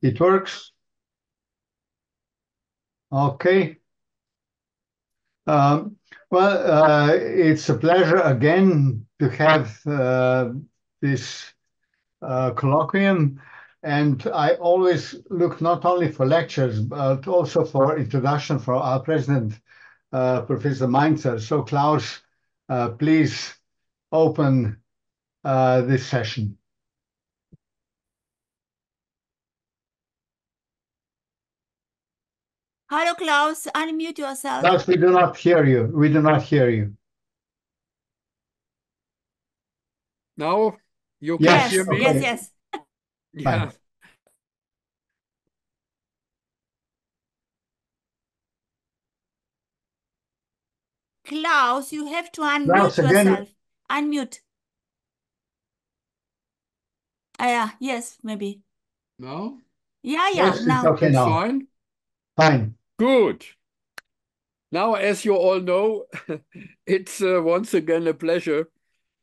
It works. Okay. It's a pleasure again to have this colloquium. And I always look not only for lectures, but also for introduction for our president, Professor Mainzer. So Klaus, please open this session. Hello, Klaus. Unmute yourself. Klaus, we do not hear you. We do not hear you. Now you Yes, can hear me? okay. Yes. Yeah. Fine. Klaus, you have to unmute Klaus, again. yourself. Unmute. Yeah, yes, maybe. Now? Yeah, Yes, it's now. okay It's now. fine? Fine. Good. Now, as you all know, it's once again a pleasure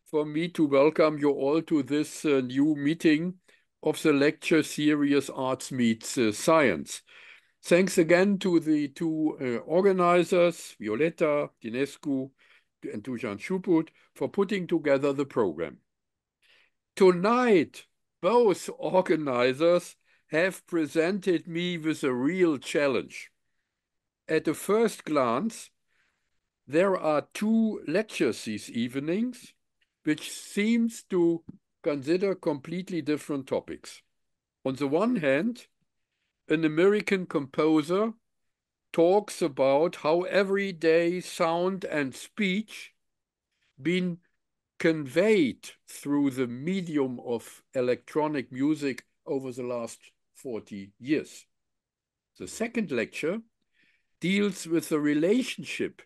for me to welcome you all to this new meeting of the lecture series Arts Meets Science. Thanks again to the two organizers, Violeta, Dinescu, and Dušan Šuput, for putting together the program. Tonight, both organizers have presented me with a real challenge. At a first glance, there are two lectures these evenings, which seems to consider completely different topics. On the one hand, an American composer talks about how everyday sound and speech been conveyed through the medium of electronic music over the last 40 years. The second lecture deals with the relationship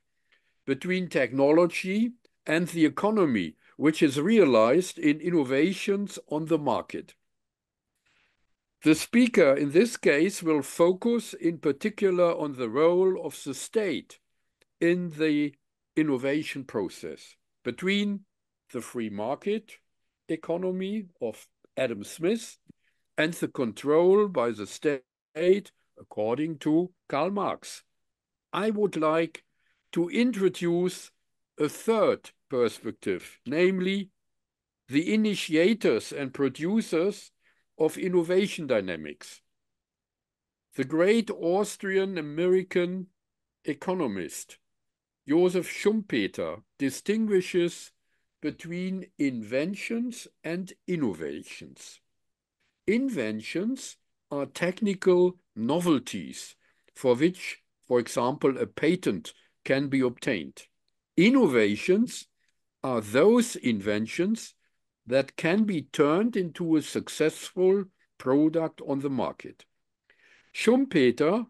between technology and the economy, which is realized in innovations on the market. The speaker in this case will focus in particular on the role of the state in the innovation process between the free market economy of Adam Smith and the control by the state according to Karl Marx. I would like to introduce a third perspective, namely the initiators and producers of innovation dynamics. The great Austrian-American economist Joseph Schumpeter distinguishes between inventions and innovations. Inventions are technical novelties for which, for example, a patent can be obtained. Innovations are those inventions that can be turned into a successful product on the market. Schumpeter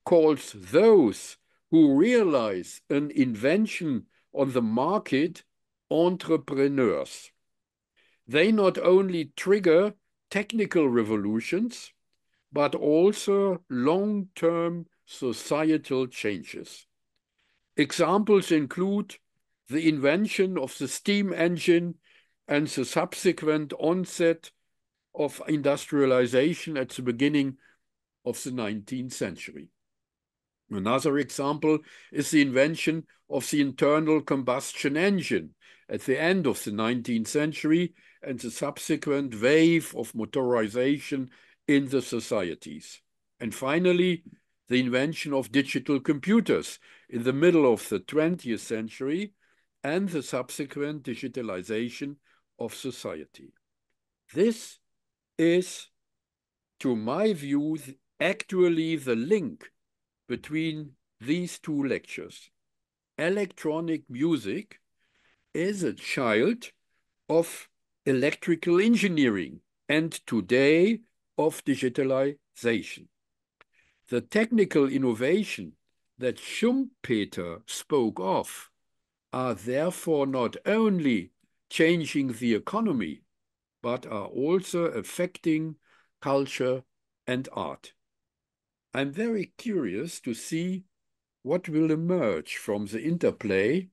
calls those who realize an invention on the market entrepreneurs. They not only trigger technical revolutions, but also long-term societal changes. Examples include the invention of the steam engine and the subsequent onset of industrialization at the beginning of the 19th century. Another example is the invention of the internal combustion engine at the end of the 19th century and the subsequent wave of motorization in the societies. And finally, the invention of digital computers in the middle of the 20th century and the subsequent digitalization of society. This is, to my view, actually the link between these two lectures. Electronic music is a child of electrical engineering and today of digitalization. The technical innovation that Schumpeter spoke of are therefore not only changing the economy, but are also affecting culture and art. I'm very curious to see what will emerge from the interplay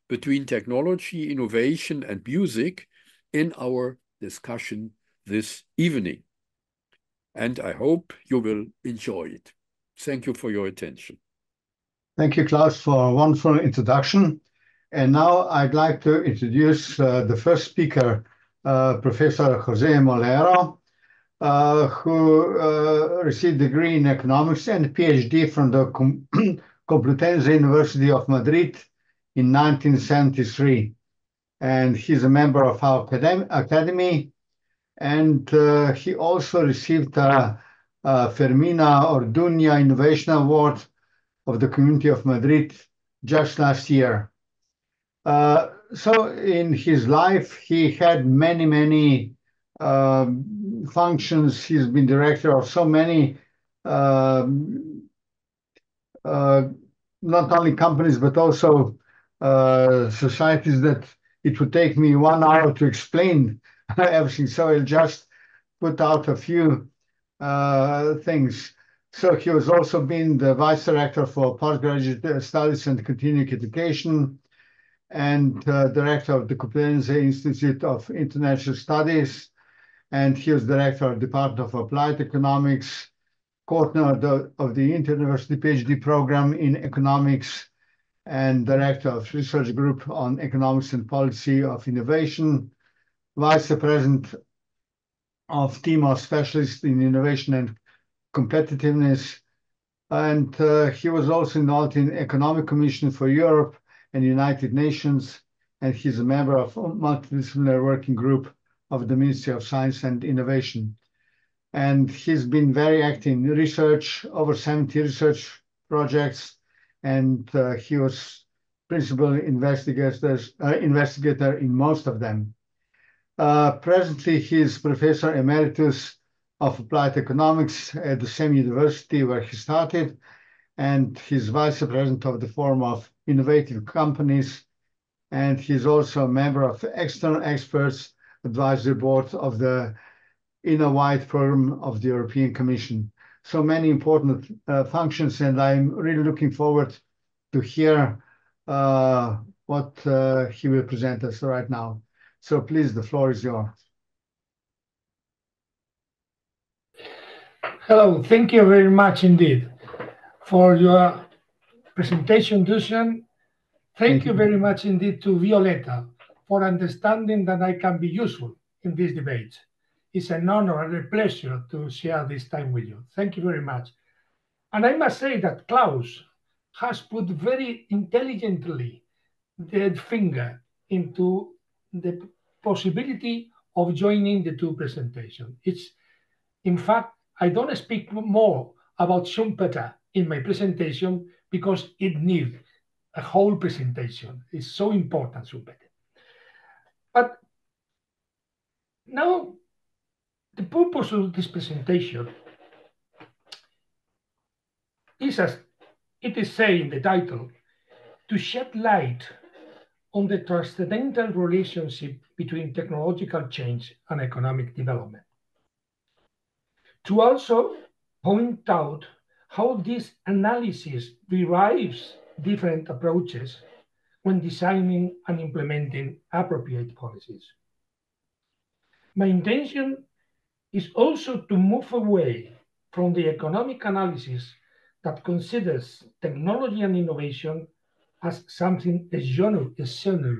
between technology, innovation, and music in our discussion this evening. and I hope you will enjoy it. Thank you for your attention. Thank you, Klaus, for a wonderful introduction. And now I'd like to introduce the first speaker, Professor José Molero, who received a degree in economics and a PhD from the Complutense University of Madrid in 1973. And he's a member of our academy. And he also received a Fermina Orduña Innovation Award of the Community of Madrid just last year. So in his life, he had many functions. He's been director of so many, not only companies, but also societies that it would take me 1 hour to explain everything. So I'll just put out a few things. So he was also been the vice director for postgraduate studies and continuing education, and director of the Complutense Institute of International Studies, and he was director of the Department of Applied Economics, coordinator of the Inter-University PhD program in economics, and director of research group on economics and policy of innovation, vice president of team of specialists in innovation and competitiveness, and he was also involved in Economic Commission for Europe and United Nations, and he's a member of a multidisciplinary working group of the Ministry of Science and Innovation. And he's been very active in research, over 70 research projects, and he was principal investigator in most of them. Presently, he is Professor Emeritus of Applied Economics at the same university where he started, and he's Vice President of the Forum of Innovative Companies, and he's also a member of the External Experts Advisory Board of the Innovate program of the European Commission. So many important functions, and I'm really looking forward to hear what he will present us right now. So please, the floor is yours. Hello, thank you very much indeed for your presentation, Dušan. Thank you very much indeed to Violeta for understanding that I can be useful in this debate. It's an honor and a pleasure to share this time with you. Thank you very much. And I must say that Klaus has put very intelligently the finger into the possibility of joining the two presentations. In fact, I don't speak more about Schumpeter in my presentation because it needs a whole presentation. It's so important, Schumpeter. But now, the purpose of this presentation is, as it is said in the title, to shed light on the transcendental relationship between technological change and economic development. To also point out how this analysis derives different approaches when designing and implementing appropriate policies. My intention is also to move away from the economic analysis that considers technology and innovation as something external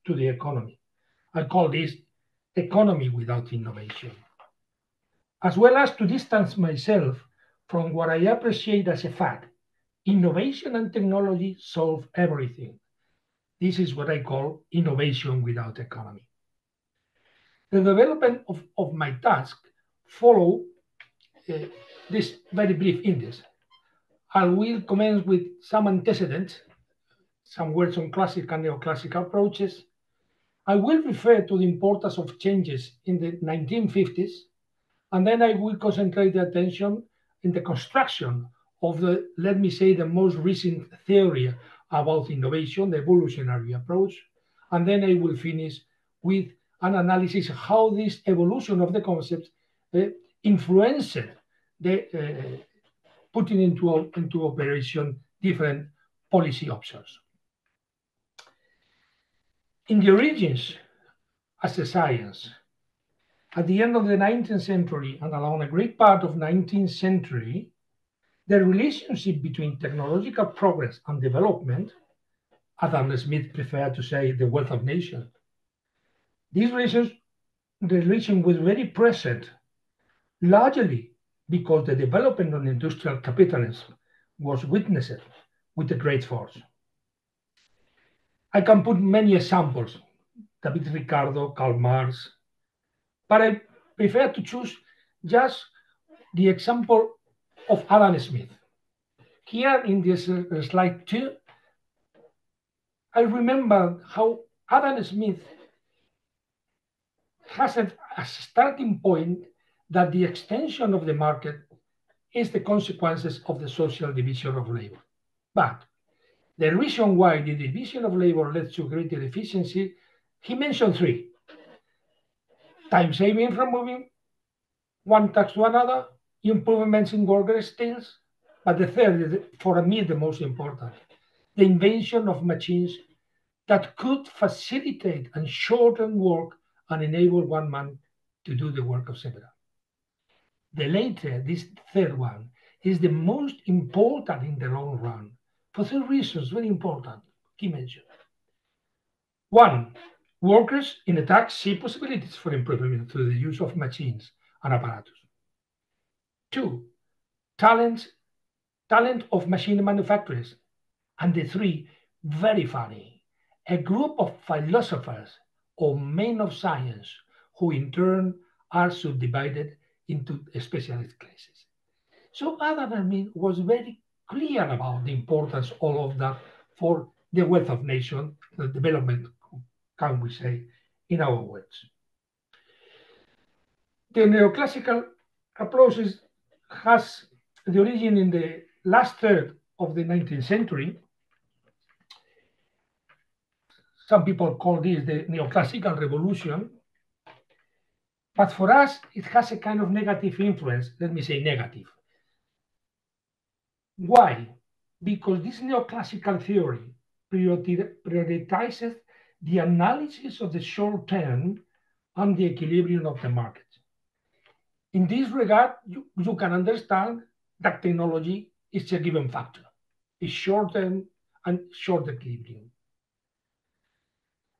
to the economy. I call this economy without innovation, as well as to distance myself from what I appreciate as a fact. Innovation and technology solve everything. This is what I call innovation without economy. The development of my task follow this very brief index. I will commence with some antecedents, some words on classical and neoclassical approaches. I will refer to the importance of changes in the 1950s, and then I will concentrate the attention in the construction of the, let me say, the most recent theory about innovation, the evolutionary approach. And then I will finish with an analysis of how this evolution of the concepts influenced the putting into operation different policy options. In the origins as a science, at the end of the 19th century and along a great part of 19th century, the relationship between technological progress and development, Adam Smith preferred to say the wealth of nations, this relation was very present, largely because the development of industrial capitalism was witnessed with a great force. I can put many examples, David Ricardo, Karl Marx, but I prefer to choose just the example of Adam Smith. Here in this slide 2, I remember how Adam Smith has a starting point that the extension of the market is the consequences of the social division of labor. But the reason why the division of labor led to greater efficiency, he mentioned 3. Time saving from moving one task to another, improvements in worker skills, but the third is, for me, the most important, the invention of machines that could facilitate and shorten work and enable one man to do the work of several. The later, this third one, is the most important in the long run for 3 reasons, very important, he mentioned. 1, workers in a task see possibilities for improvement through the use of machines and apparatus. 2, talent of machine manufacturers. And the 3, very funny, a group of philosophers or men of science who in turn are subdivided into specialist classes. So Adam Smith was very clear about the importance of all of that for the wealth of nation, the development, can we say, in our words. The neoclassical approach has the origin in the last third of the 19th century. Some people call this the neoclassical revolution. But for us, it has a kind of negative influence. Let me say negative. Why? Because this neoclassical theory prioritizes the analysis of the short term and the equilibrium of the market. In this regard, you can understand that technology is a given factor. It's short term and short equilibrium.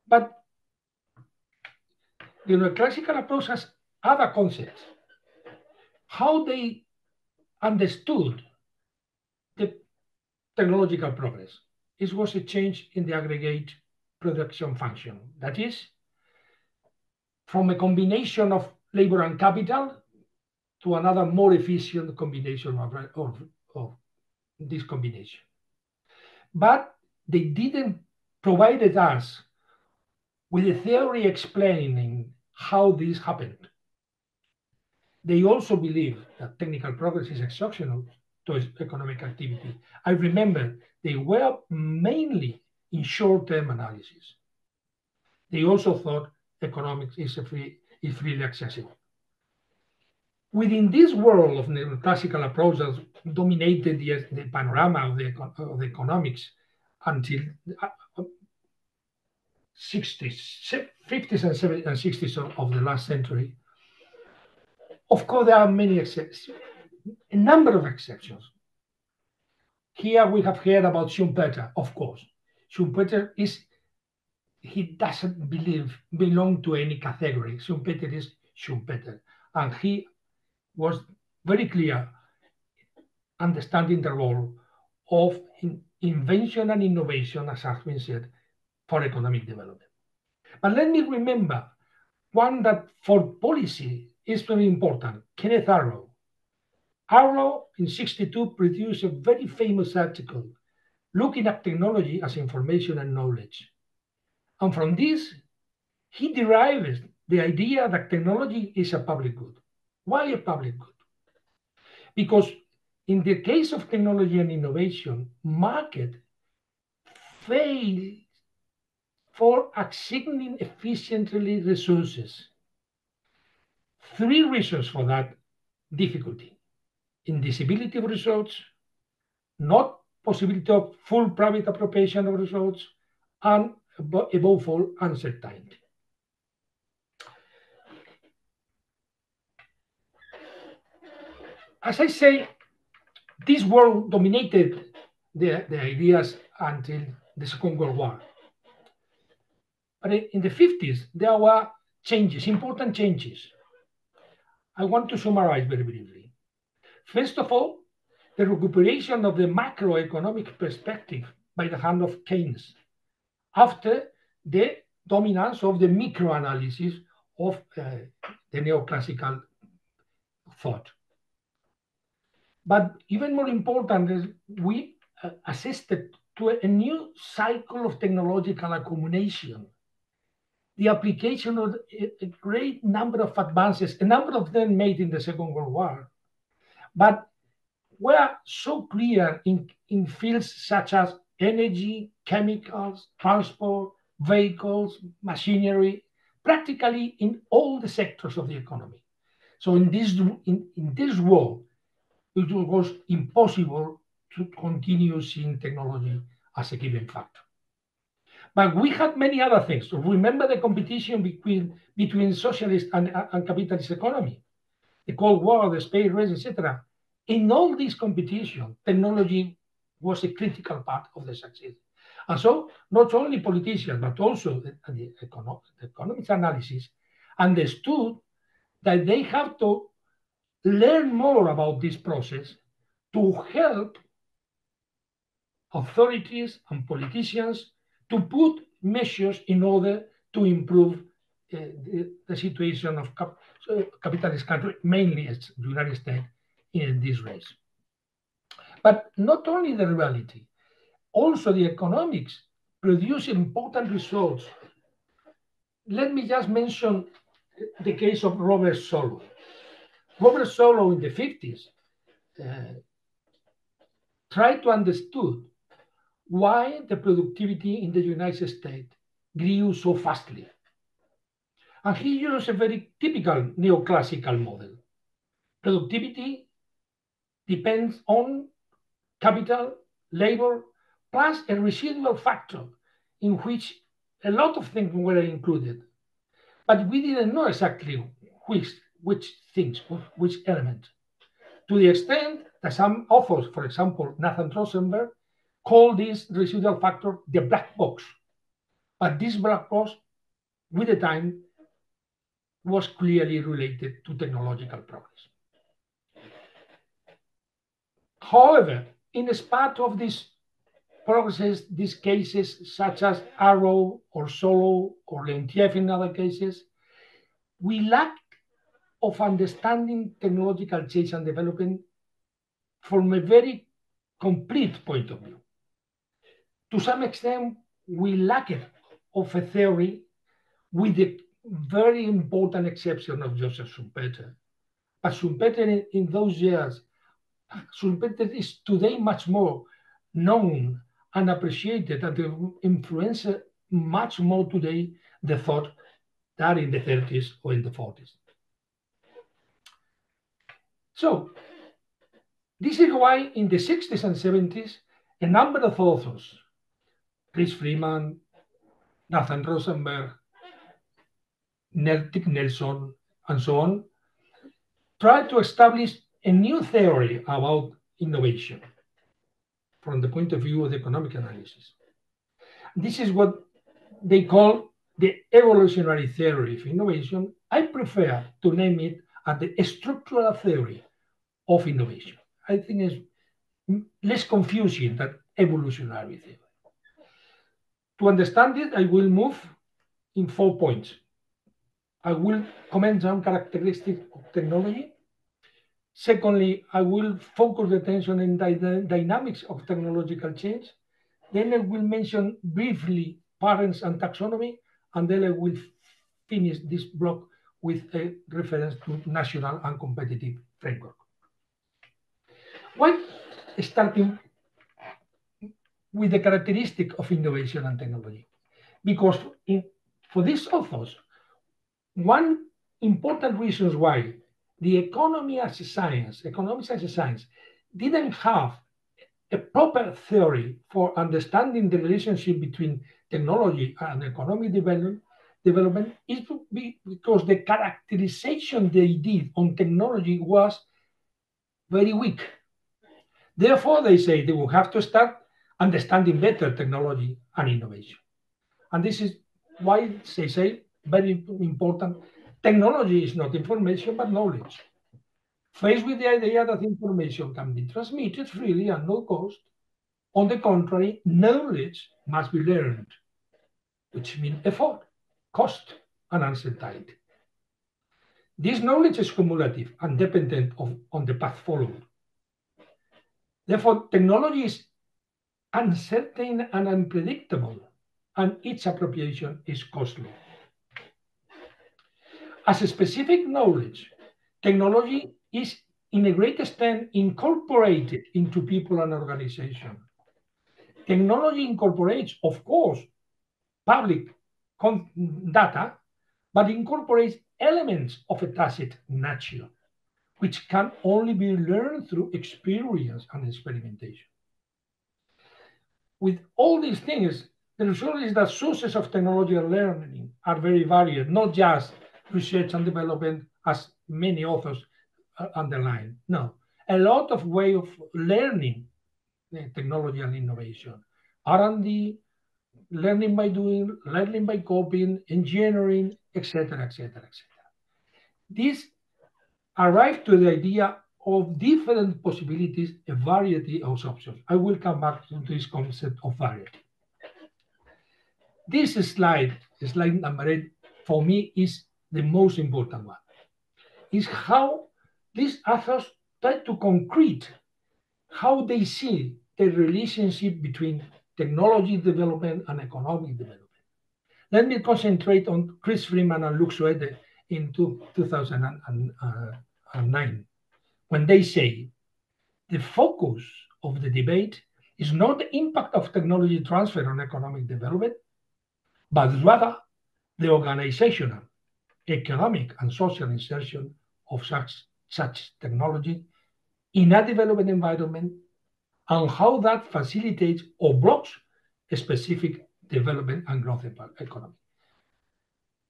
But the neoclassical approach has other concepts. How they understood the technological progress. It was a change in the aggregate production function. That is, from a combination of labor and capital to another more efficient combination of this combination. But they didn't provide us with a theory explaining how this happened. They also believe that technical progress is exceptional to economic activity. I remember they were mainly in short-term analysis. They also thought economics is freely accessible. Within this world of neoclassical approaches dominated the panorama of the economics until 60s, 50s and 60s of the last century. Of course, there are many exceptions, a number of exceptions. Here we have heard about Schumpeter, of course. Schumpeter he doesn't belong to any category. Schumpeter is Schumpeter. And he was very clear understanding the role of invention and innovation, as has been said, for economic development. But let me remember one that for policy is very important, Kenneth Arrow. Arrow in 1962 produced a very famous article looking at technology as information and knowledge. And from this, he derives the idea that technology is a public good. Why a public good? Because in the case of technology and innovation, market fails for assigning efficiently resources. 3 reasons for that difficulty: indivisibility of results, not possibility of full private appropriation of results, and above all, uncertainty. as I say, this world dominated the ideas until the Second World War. But in the 50s, there were changes, important changes. I want to summarize very briefly. First of all, the recuperation of the macroeconomic perspective by the hand of Keynes after the dominance of the microanalysis of the neoclassical thought. But even more important is we assisted to a new cycle of technological accumulation, the application of a great number of advances, a number of them made in the Second World War, but were so clear in fields such as energy, chemicals, transport, vehicles, machinery, practically in all the sectors of the economy. So in this world, it was impossible to continue seeing technology as a given factor. But we had many other things. So remember the competition between socialist and capitalist economy, the Cold War, the space race, etc. In all this competition, technology was a critical part of the success. And so not only politicians, but also the economic analysis understood that they have to learn more about this process to help authorities and politicians to put measures in order to improve the situation of capitalist countries, mainly the United States, in this race. But not only the reality, also the economics produce important results. Let me just mention the case of Robert Solow. Robert Solow in the 50s tried to understand why the productivity in the United States grew so fastly. And he used a very typical neoclassical model. Productivity depends on capital, labor, plus a residual factor in which a lot of things were included. But we didn't know exactly which things, which element. To the extent that some authors, for example, Nathan Rosenberg, call this residual factor the black box. But this black box, with the time, was clearly related to technological progress. However, in spite of these progresses, these cases such as Arrow or Solow or Leontiev in other cases, we lack of understanding technological change and development from a very complete point of view. To some extent, we lack it of a theory, with the very important exception of Joseph Schumpeter. But Schumpeter in those years, Schumpeter is today much more known and appreciated, and influenced much more today the thought than in the 30s or in the 40s. So this is why in the 60s and 70s, a number of authors, Chris Freeman, Nathan Rosenberg, Dick Nelson, and so on, tried to establish a new theory about innovation from the point of view of the economic analysis. This is what they call the evolutionary theory of innovation. I prefer to name it as the structural theory of innovation. I think it's less confusing than evolutionary theory. To understand it, I will move in 4 points. I will comment on characteristics of technology. Secondly, I will focus the attention on the dynamics of technological change. Then I will mention briefly parents and taxonomy, and then I will finish this block with a reference to national and competitive framework. Why starting with the characteristic of innovation and technology? Because for these authors, one important reason why the economics as a science, didn't have a proper theory for understanding the relationship between technology and economic development is because the characterization they did on technology was very weak. Therefore, they say they will have to start understanding better technology and innovation. And this is why they say, very important, technology is not information, but knowledge. Faced with the idea that information can be transmitted freely at no cost, on the contrary, knowledge must be learned, which means effort, cost, and uncertainty. This knowledge is cumulative and dependent on the path followed. Therefore, technology is uncertain and unpredictable, and its appropriation is costly. As a specific knowledge, technology is in a great extent incorporated into people and organizations. Technology incorporates, of course, public data, but incorporates elements of a tacit nature, which can only be learned through experience and experimentation. With all these things, the result is that sources of technological learning are very varied, not just research and development, as many authors underline. No, a lot of way of learning technology and innovation. R&D, learning by doing, learning by copying, engineering, etc., etc., etc. This arrived to the idea of different possibilities, a variety of options. I will come back to this concept of variety. This slide number 8, for me is the most important one. Is how these authors try to concrete how they see the relationship between technology development and economic development. Let me concentrate on Chris Freeman and Luc Soete in 2009, when they say the focus of the debate is not the impact of technology transfer on economic development, but rather the organizational, economic, and social insertion of such technology in a development environment, and how that facilitates or blocks a specific development and growth economy.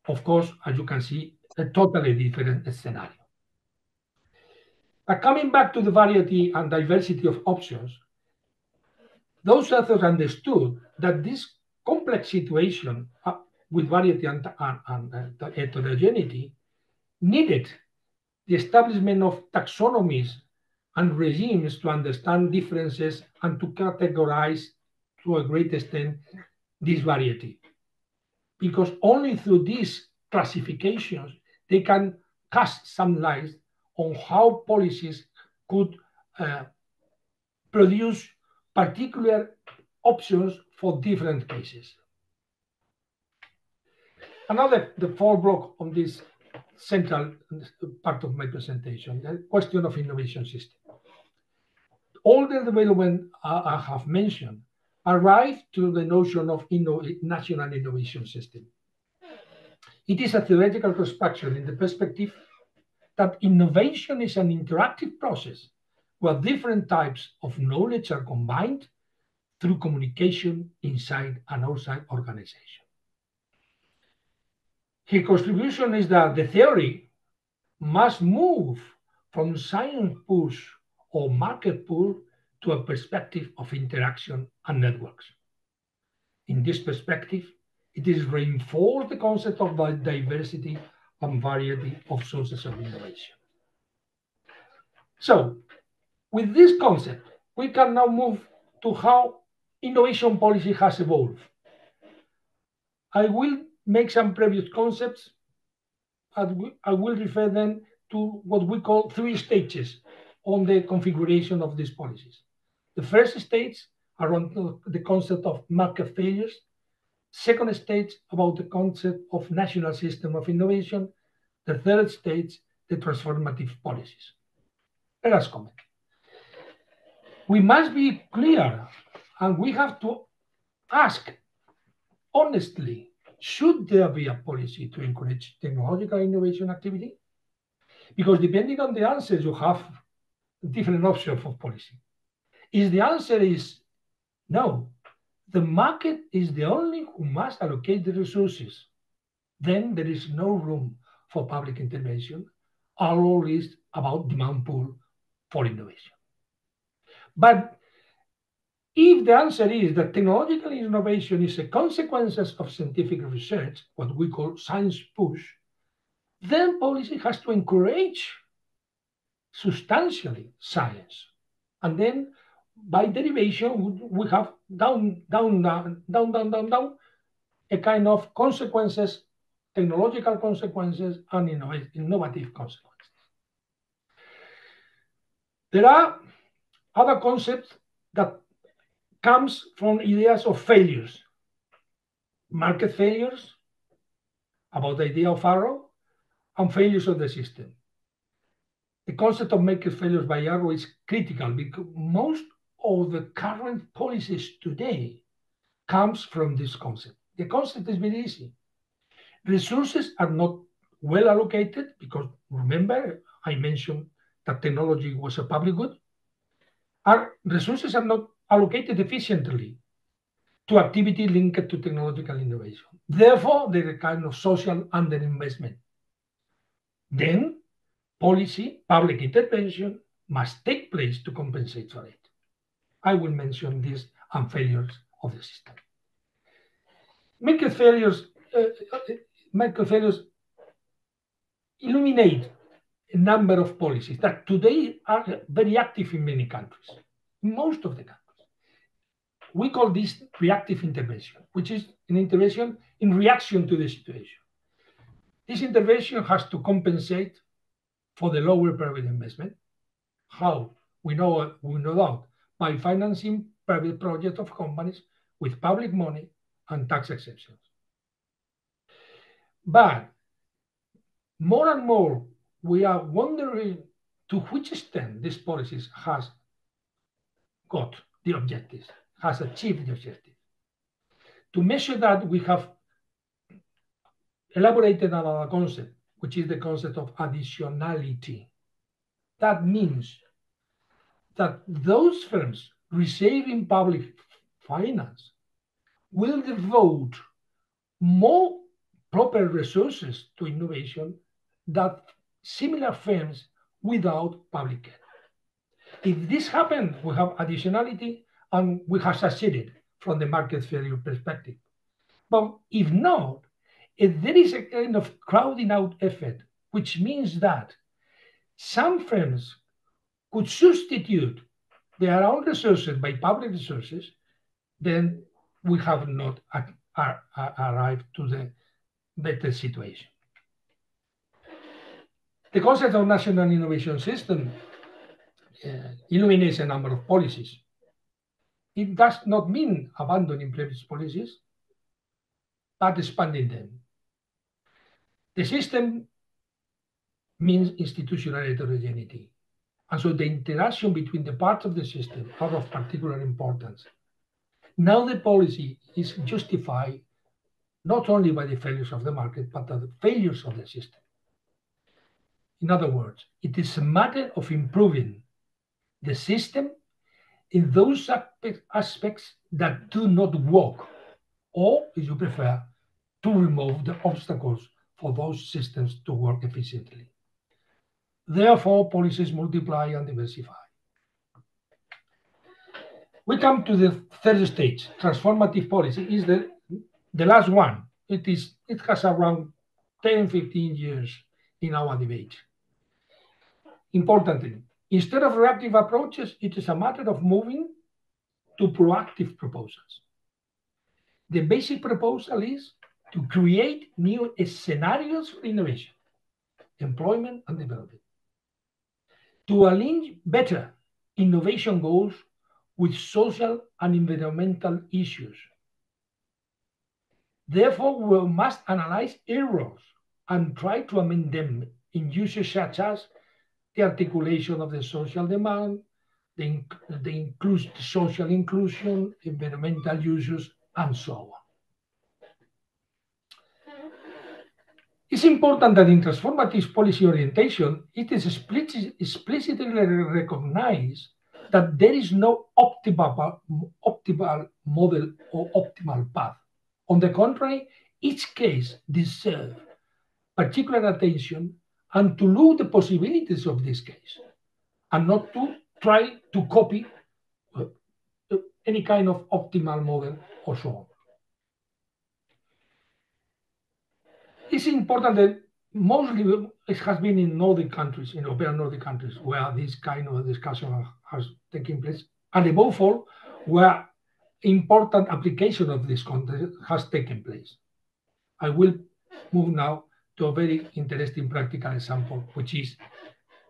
Of course, as you can see, a totally different scenario. But coming back to the variety and diversity of options, those authors understood that this complex situation with variety and heterogeneity needed the establishment of taxonomies and regimes to understand differences and to categorize to a great extent this variety. Because only through these classifications, they can cast some light on how policies could produce particular options for different cases. Another, the fourth block on this central part of my presentation, the question of innovation system. All the development I have mentioned arrive to the notion of national innovation system. It is a theoretical construction in the perspective that innovation is an interactive process where different types of knowledge are combined through communication inside and outside organization. His contribution is that the theory must move from science push or market pull to a perspective of interaction and networks. In this perspective, it is reinforced the concept of the diversity and variety of sources of innovation. So, with this concept, we can now move to how innovation policy has evolved. I will make some previous concepts, and I will refer them to what we call 3 stages on the configuration of these policies. The first stage around the concept of market failures. Second stage about the concept of national system of innovation. The third stage, the transformative policies. Let us comment. We must be clear, and we have to ask honestly, should there be a policy to encourage technological innovation activity? Because depending on the answers, you have different options for policy. If the answer is no, the market is the only who must allocate the resources, then there is no room for public intervention. All is about demand pull for innovation. But if the answer is that technological innovation is a consequence of scientific research, what we call science push, then policy has to encourage substantially science. And then by derivation, we have down, a kind of consequences, technological consequences, and innovative consequences. There are other concepts that comes from ideas of failures, market failures, about the idea of arrow, and failures of the system. The concept of market failures by arrow is critical because most of the current policies today comes from this concept. The concept is very easy. Resources are not well allocated because, remember, I mentioned that technology was a public good. Our resources are not allocated efficiently to activity linked to technological innovation. Therefore, there is a kind of social underinvestment. Then, policy, public intervention must take place to compensate for it. I will mention these and failures of the system. Market failures illuminate a number of policies that today are very active in many countries, in most of the countries. We call this reactive intervention, which is an intervention in reaction to the situation. This intervention has to compensate for the lower private investment. How? We know that by financing private projects of companies with public money and tax exceptions. But more and more, we are wondering to which extent these policies has got the objectives, has achieved the objective. To measure that, we have elaborated another concept, which is the concept of additionality. That means that those firms receiving public finance will devote more proper resources to innovation than similar firms without public care. If this happens, we have additionality and we have succeeded from the market failure perspective. But if not, if there is a kind of crowding out effect, which means that some firms could substitute their own resources by public resources, then we have not arrived to the better situation. The concept of national innovation system illuminates a number of policies. It does not mean abandoning previous policies, but expanding them. The system means institutional heterogeneity. And so the interaction between the parts of the system are of particular importance. Now the policy is justified not only by the failures of the market, but the failures of the system. In other words, it is a matter of improving the system in those aspects that do not work, or, if you prefer, to remove the obstacles for those systems to work efficiently. Therefore, policies multiply and diversify. We come to the third stage. Transformative policy is the last one. It has around 10, 15 years in our debate. Importantly, instead of reactive approaches, it is a matter of moving to proactive proposals. The basic proposal is to create new scenarios for innovation, employment, and development. To align better innovation goals with social and environmental issues. Therefore, we must analyze errors and try to amend them in uses such as the articulation of the social demand, the social inclusion, environmental uses, and so on. It's important that in transformative policy orientation, it is explicitly recognized that there is no optimal model or optimal path. On the contrary, each case deserves particular attention and to look the possibilities of this case. and not to try to copy any kind of optimal model or so on. It's important that mostly it has been in Nordic countries, in European Nordic countries, where this kind of discussion has taken place, and above all, where important application of this concept has taken place. I will move now to a very interesting practical example, which is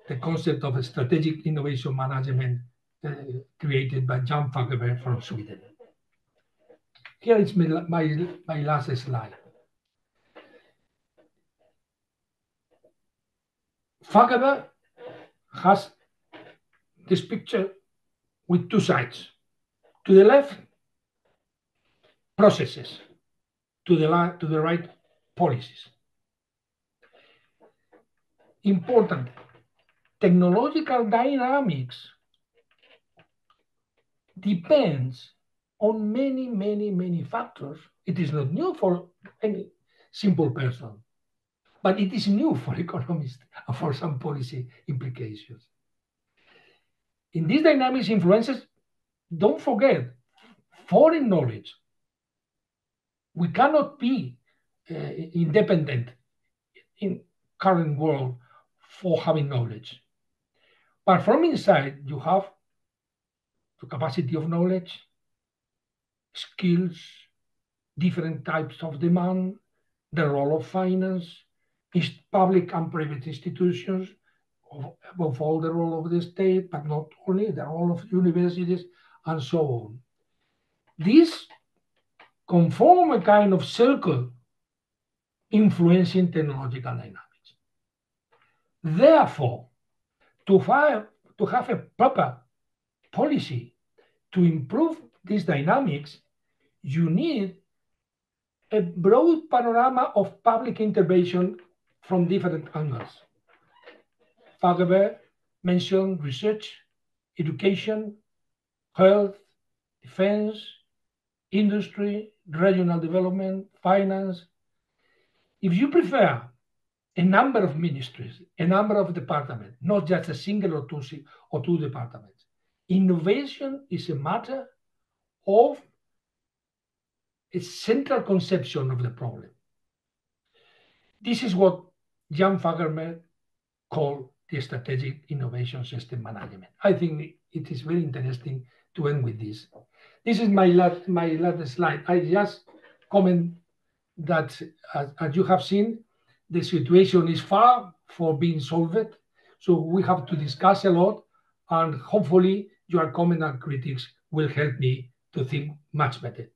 the concept of strategic innovation management created by Jan Fagerberg from Sweden. Here is my last slide. Fagerberg has this picture with two sides. To the left, processes. To the right, policies. Important. Technological dynamics depends on many factors. It is not new for any simple person, but it is new for economists and for some policy implications. In these dynamics influences, don't forget, foreign knowledge. We cannot be independent in current world for having knowledge. But from inside, you have the capacity of knowledge, skills, different types of demand, the role of finance, public and private institutions, above all the role of the state, but not only, the role of universities, and so on. These conform a kind of circle influencing technological dynamics. Therefore, to have a proper policy to improve these dynamics, you need a broad panorama of public intervention from different angles. Fagerberg mentioned research, education, health, defense, industry, regional development, finance. If you prefer a number of ministries, a number of departments, not just a single or two departments, innovation is a matter of a central conception of the problem. This is what Jan Fagerberg called the strategic innovation system management. I think it is very interesting to end with this. This is my last slide. I just comment that, as you have seen, the situation is far from being solved. So we have to discuss a lot, and hopefully your comment and critics will help me to think much better.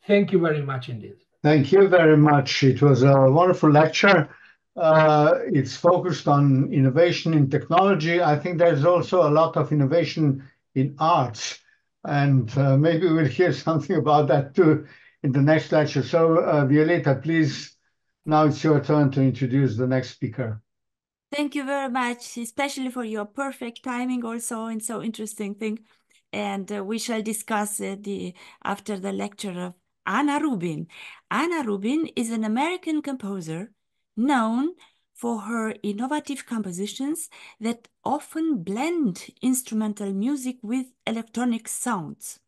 Thank you very much indeed. Thank you very much. It was a wonderful lecture. It's focused on innovation in technology. I think there's also a lot of innovation in arts, and maybe we'll hear something about that too in the next lecture. So Violeta, please, now it's your turn to introduce the next speaker. Thank you very much, especially for your perfect timing also, and so interesting thing. And we shall discuss after the lecture of Anna Rubin. Anna Rubin is an American composer known for her innovative compositions that often blend instrumental music with electronic sounds.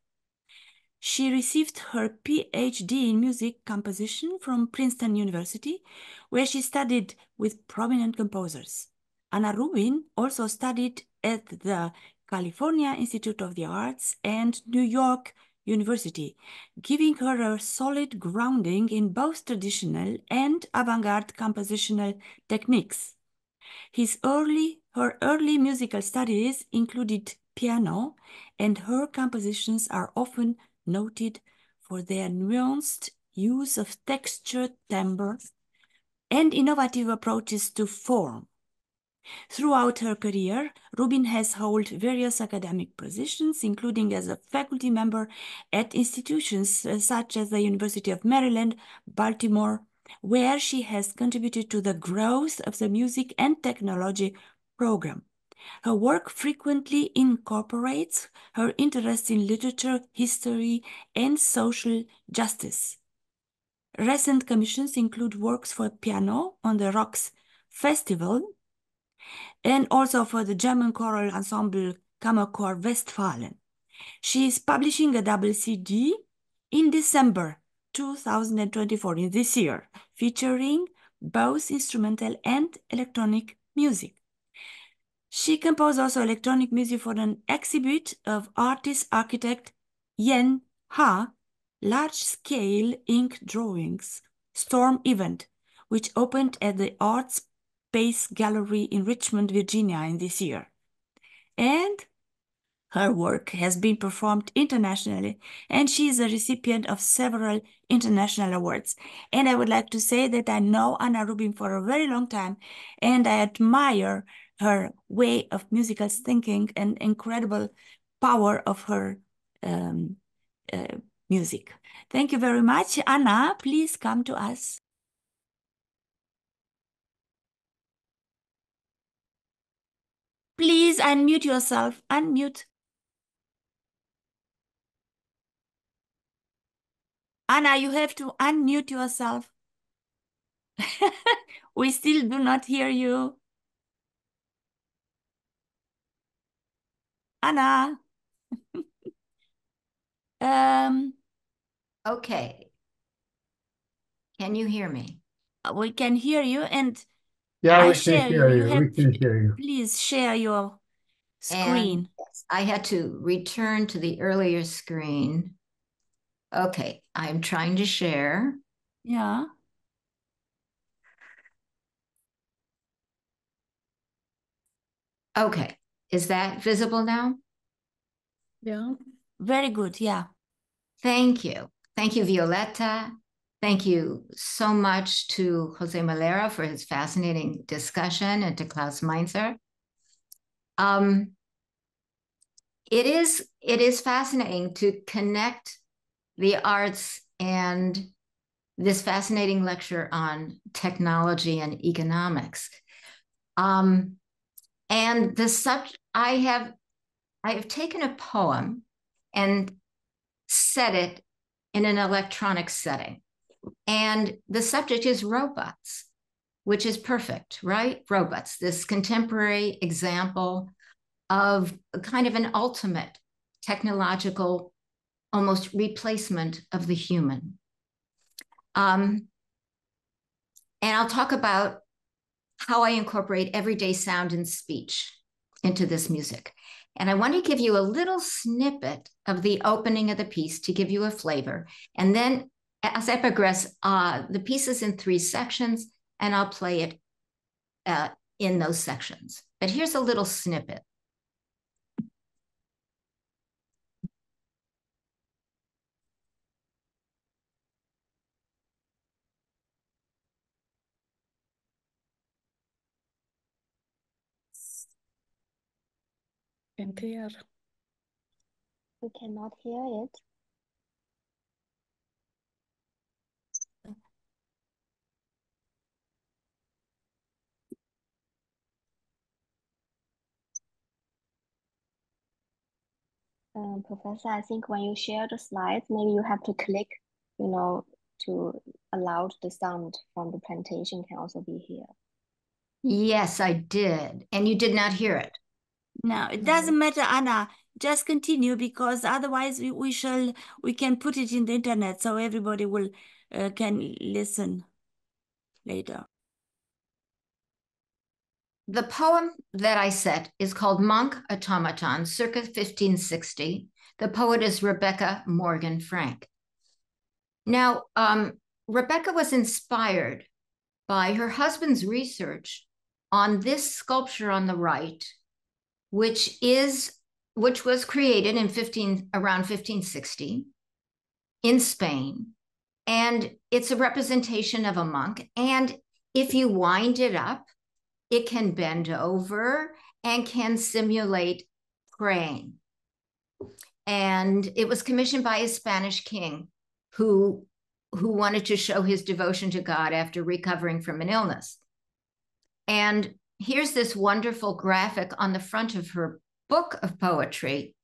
She received her PhD in music composition from Princeton University, where she studied with prominent composers. Anna Rubin also studied at the California Institute of the Arts and New York University, giving her a solid grounding in both traditional and avant-garde compositional techniques. Her early musical studies included piano, and her compositions are often noted for their nuanced use of texture, timbre, and innovative approaches to form. Throughout her career, Rubin has held various academic positions, including as a faculty member at institutions such as the University of Maryland, Baltimore, where she has contributed to the growth of the music and technology program. Her work frequently incorporates her interest in literature, history, and social justice. Recent commissions include works for piano on the Rocks Festival, and also for the German choral ensemble Kammerchor Westfalen. She is publishing a double CD in December 2024, in this year, featuring both instrumental and electronic music. She composed also electronic music for an exhibit of artist-architect Yen Ha, large-scale ink drawings, storm event, which opened at the Art Space Gallery in Richmond, Virginia in this year. And her work has been performed internationally, and she is a recipient of several international awards. And I would like to say that I know Anna Rubin for a very long time, and I admire her way of musical thinking and incredible power of her music. Thank you very much. Anna, please come to us. Please unmute yourself. Unmute. Anna, you have to unmute yourself. We still do not hear you. Anna. Okay. Can you hear me? We can hear you, and Yeah, I we can share hear you. you. You have, We can hear you. please share your screen. And yes, I had to return to the earlier screen. Okay, I'm trying to share. Yeah. Okay, is that visible now? Yeah. Very good. Yeah. Thank you. Thank you, Violeta. Thank you so much to José Molero for his fascinating discussion, and to Klaus Meinzer. It is fascinating to connect the arts and this fascinating lecture on technology and economics. And the subject, I have taken a poem and set it in an electronic setting. And the subject is robots, which is perfect, right? Robots, this contemporary example of kind of an ultimate technological, almost replacement of the human. And I'll talk about how I incorporate everyday sound and speech into this music. And I want to give you a little snippet of the opening of the piece to give you a flavor. And then as I progress, the piece is in 3 sections, and I'll play it in those sections. But here's a little snippet. Entire. We cannot hear it. Professor, I think when you share the slides, maybe you have to click, to allow the sound from the presentation can also be here. Yes, I did. And you did not hear it. No, it doesn't matter, Anna. Just continue, because otherwise we can put it in the internet so everybody will can listen later. The poem that I set is called Monk Automaton, circa 1560. The poet is Rebecca Morgan Frank. Now, Rebecca was inspired by her husband's research on this sculpture on the right, which was created in around 1560 in Spain. And it's a representation of a monk. And if you wind it up, it can bend over and can simulate praying. And it was commissioned by a Spanish king who wanted to show his devotion to God after recovering from an illness. And here's this wonderful graphic on the front of her book of poetry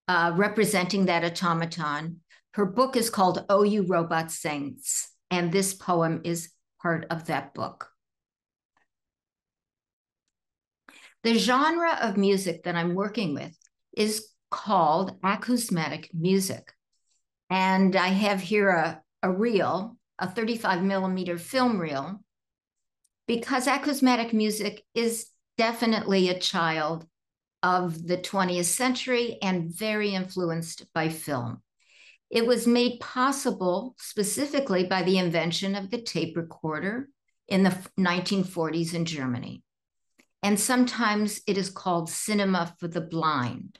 representing that automaton. Her book is called Oh, You Robot Saints, and this poem is part of that book. The genre of music that I'm working with is called acousmatic music. And I have here a reel, a 35 millimeter film reel, because acousmatic music is definitely a child of the 20th century and very influenced by film. It was made possible specifically by the invention of the tape recorder in the 1940s in Germany. And sometimes it is called cinema for the blind.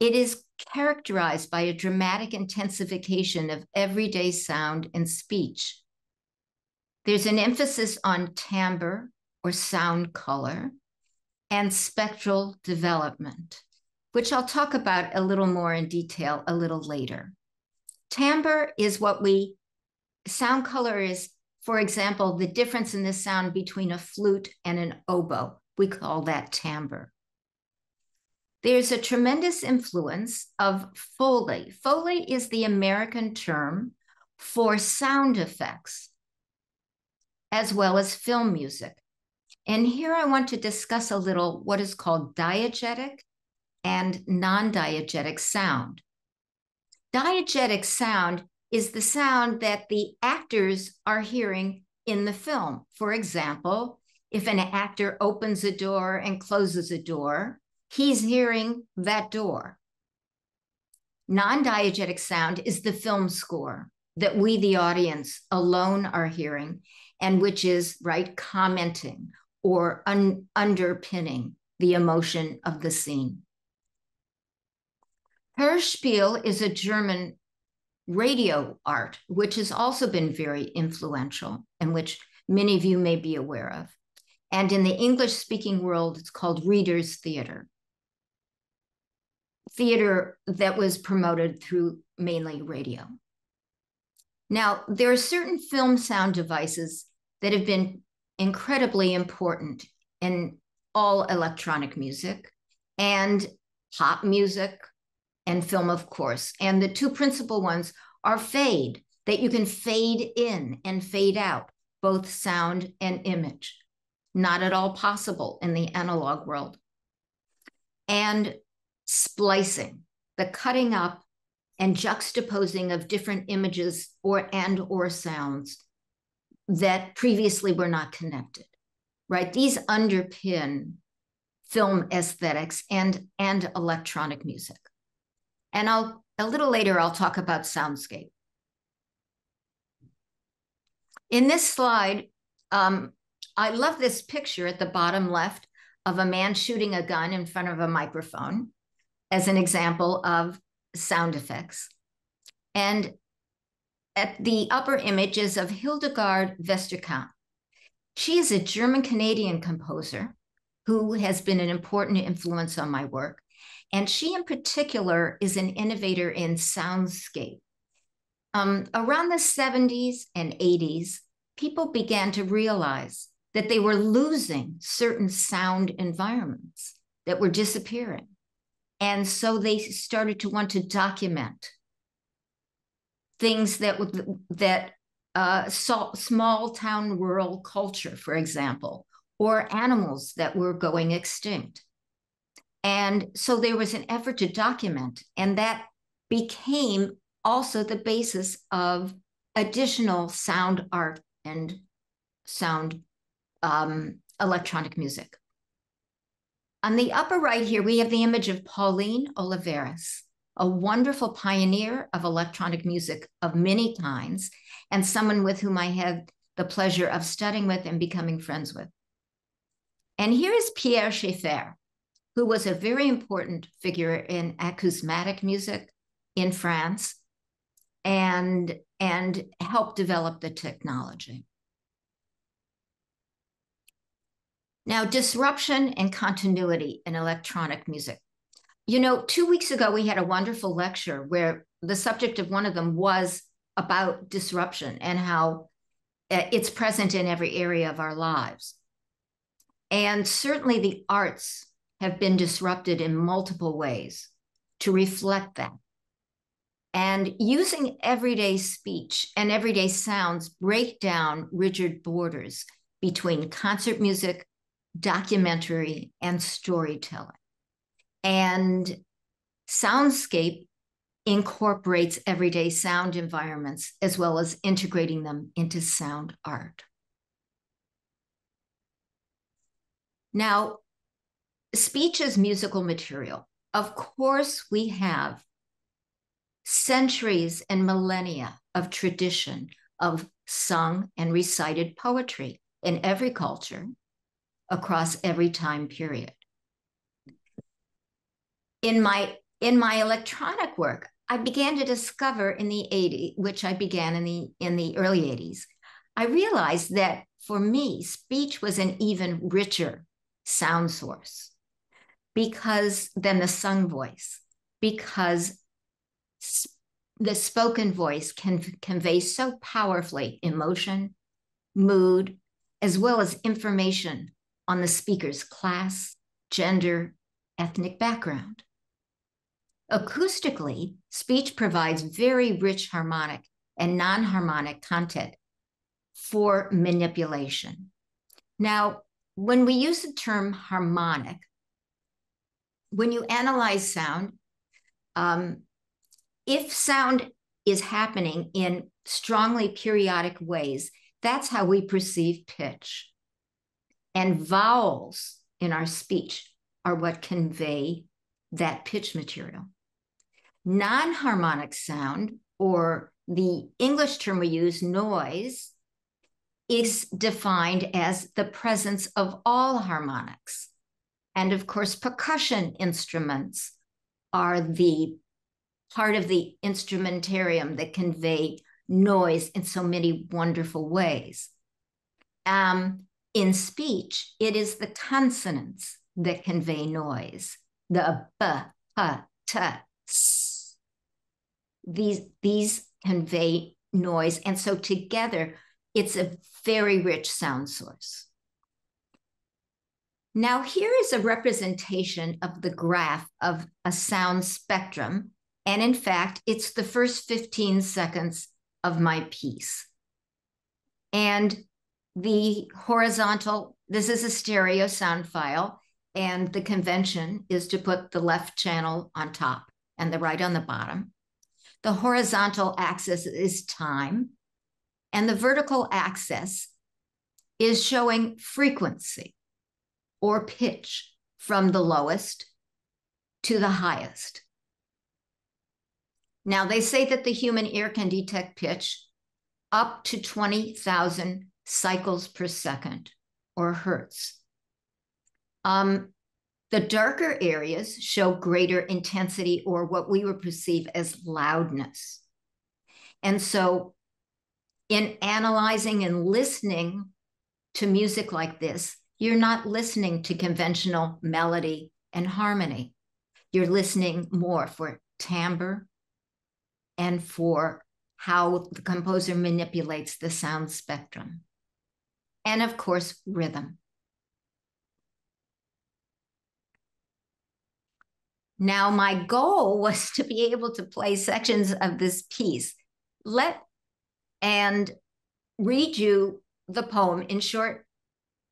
It is characterized by a dramatic intensification of everyday sound and speech. There's an emphasis on timbre or sound color and spectral development, which I'll talk about a little more in detail a little later. Timbre is sound color is, for example, the difference in the sound between a flute and an oboe. We call that timbre. There's a tremendous influence of Foley. Foley is the American term for sound effects, as well as film music. And here I want to discuss a little what is called diegetic and non-diegetic sound. Diegetic sound is the sound that the actors are hearing in the film. For example, if an actor opens a door and closes a door, he's hearing that door. Non-diegetic sound is the film score that we, the audience, alone are hearing, and which is, right, commenting or underpinning the emotion of the scene. Hörspiel is a German radio art, which has also been very influential and which many of you may be aware of. And in the English-speaking world, it's called Reader's Theater. Theater that was promoted through mainly radio. Now, there are certain film sound devices that have been incredibly important in all electronic music and pop music and film, of course. And the two principal ones are fade, that you can fade in and fade out, both sound and image. Not at all possible in the analog world. And splicing, the cutting up and juxtaposing of different images or sounds that previously were not connected, right? These underpin film aesthetics and electronic music. And a little later, I'll talk about soundscape. In this slide, I love this picture at the bottom left of a man shooting a gun in front of a microphone as an example of sound effects. And at the upper image is of Hildegard Westerkamp. She is a German-Canadian composer who has been an important influence on my work. And she in particular is an innovator in soundscape. Around the 70s and 80s, people began to realize that they were losing certain sound environments that were disappearing. And so they started to want to document things that small town rural culture, for example, or animals that were going extinct. And so there was an effort to document, and that became also the basis of additional sound art and sound electronic music. On the upper right here, we have the image of Pauline Oliveras, a wonderful pioneer of electronic music of many kinds, and someone with whom I had the pleasure of studying with and becoming friends with. And here is Pierre Schaeffer, who was a very important figure in acousmatic music in France and helped develop the technology. Now, disruption and continuity in electronic music. You know, 2 weeks ago, we had a wonderful lecture where the subject of one of them was about disruption and how it's present in every area of our lives. And certainly the arts have been disrupted in multiple ways to reflect that. And using everyday speech and everyday sounds break down rigid borders between concert music, documentary, and storytelling. And soundscape incorporates everyday sound environments as well as integrating them into sound art. Now, speech is musical material. Of course, we have centuries and millennia of tradition of sung and recited poetry in every culture across every time period. In my electronic work, I began to discover in the 80s, which I began in the early 80s, I realized that for me, speech was an even richer sound source than the sung voice, because the spoken voice can convey so powerfully emotion, mood, as well as information on the speaker's class, gender, ethnic background. Acoustically, speech provides very rich harmonic and non-harmonic content for manipulation. Now, when we use the term harmonic, when you analyze sound, if sound is happening in strongly periodic ways, that's how we perceive pitch. And vowels in our speech are what convey that pitch material. Non-harmonic sound, or the English term we use, noise, is defined as the presence of all harmonics. And of course, percussion instruments are the part of the instrumentarium that convey noise in so many wonderful ways. In speech, it is the consonants that convey noise. The b, p, t, s. These convey noise, and so together, it's a very rich sound source. Now, here is a representation of the graph of a sound spectrum. And in fact, it's the first 15 seconds of my piece. And the horizontal, this is a stereo sound file, and the convention is to put the left channel on top and the right on the bottom. The horizontal axis is time, and the vertical axis is showing frequency or pitch from the lowest to the highest. Now, they say that the human ear can detect pitch up to 20,000 cycles per second, or hertz. The darker areas show greater intensity, or what we would perceive as loudness. And so in analyzing and listening to music like this, you're not listening to conventional melody and harmony. You're listening more for timbre and for how the composer manipulates the sound spectrum. And of course, rhythm. Now, my goal was to be able to play sections of this piece. And read you the poem in short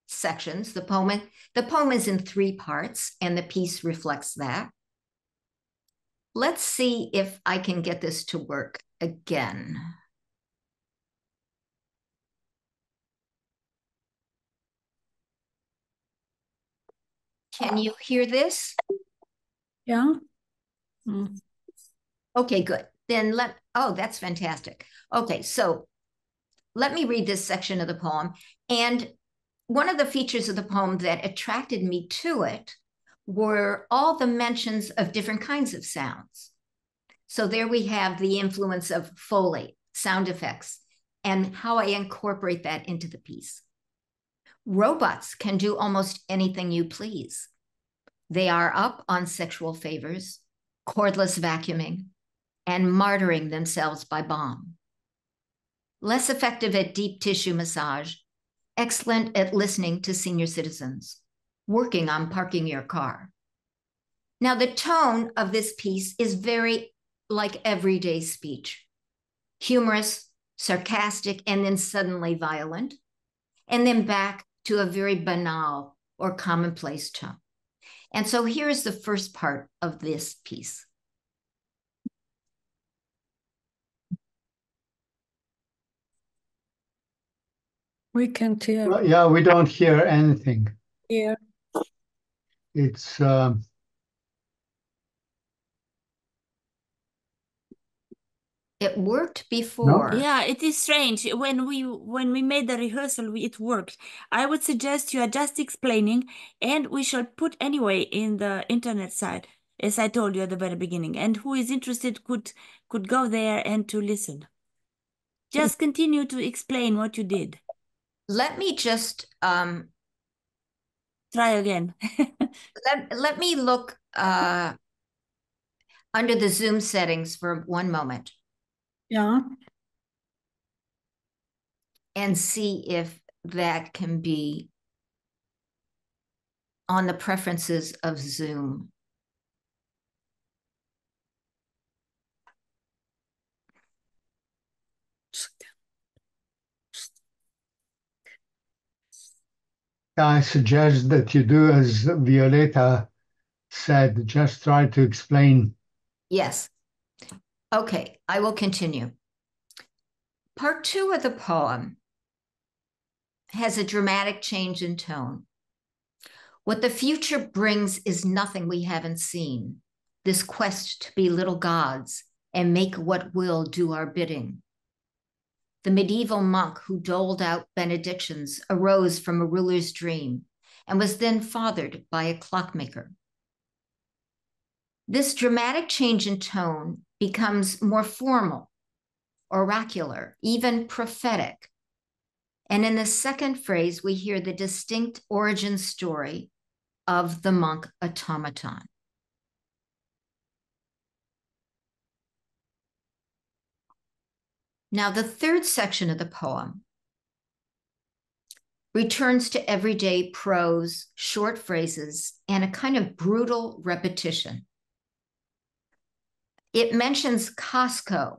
sections. The poem is in 3 parts, and the piece reflects that. Let's see if I can get this to work again. Can you hear this? Yeah. Okay, good. Then oh, that's fantastic. Okay, so let me read this section of the poem. And one of the features of the poem that attracted me to it were all the mentions of different kinds of sounds. So there we have the influence of Foley, sound effects, and how I incorporate that into the piece. Robots can do almost anything you please. They are up on sexual favors, cordless vacuuming, and martyring themselves by bomb. Less effective at deep tissue massage, excellent at listening to senior citizens, working on parking your car. Now, the tone of this piece is very like everyday speech. Humorous, sarcastic, and then suddenly violent, and then back to a very banal or commonplace tone. And so here's the first part of this piece. We can't hear. Well, yeah, we don't hear anything. Here. It's It worked before. Yeah, it is strange. When we made the rehearsal, it worked. I would suggest you are just explaining, and we shall put anyway in the internet site, as I told you at the very beginning. And who is interested could go there and to listen. Just continue to explain what you did. Let me just Try again. let me look under the Zoom settings for one moment. Yeah. And see if that can be on the preferences of Zoom. I suggest that you do as Violeta said, just try to explain. Yes. Okay, I will continue. Part 2 of the poem has a dramatic change in tone. What the future brings is nothing we haven't seen. This quest to be little gods and make what will do our bidding. The medieval monk who doled out benedictions arose from a ruler's dream and was then fathered by a clockmaker. This dramatic change in tone becomes more formal, oracular, even prophetic. And in the second phrase, we hear the distinct origin story of the monk automaton. Now, the third section of the poem returns to everyday prose, short phrases, and a kind of brutal repetition. It mentions Costco.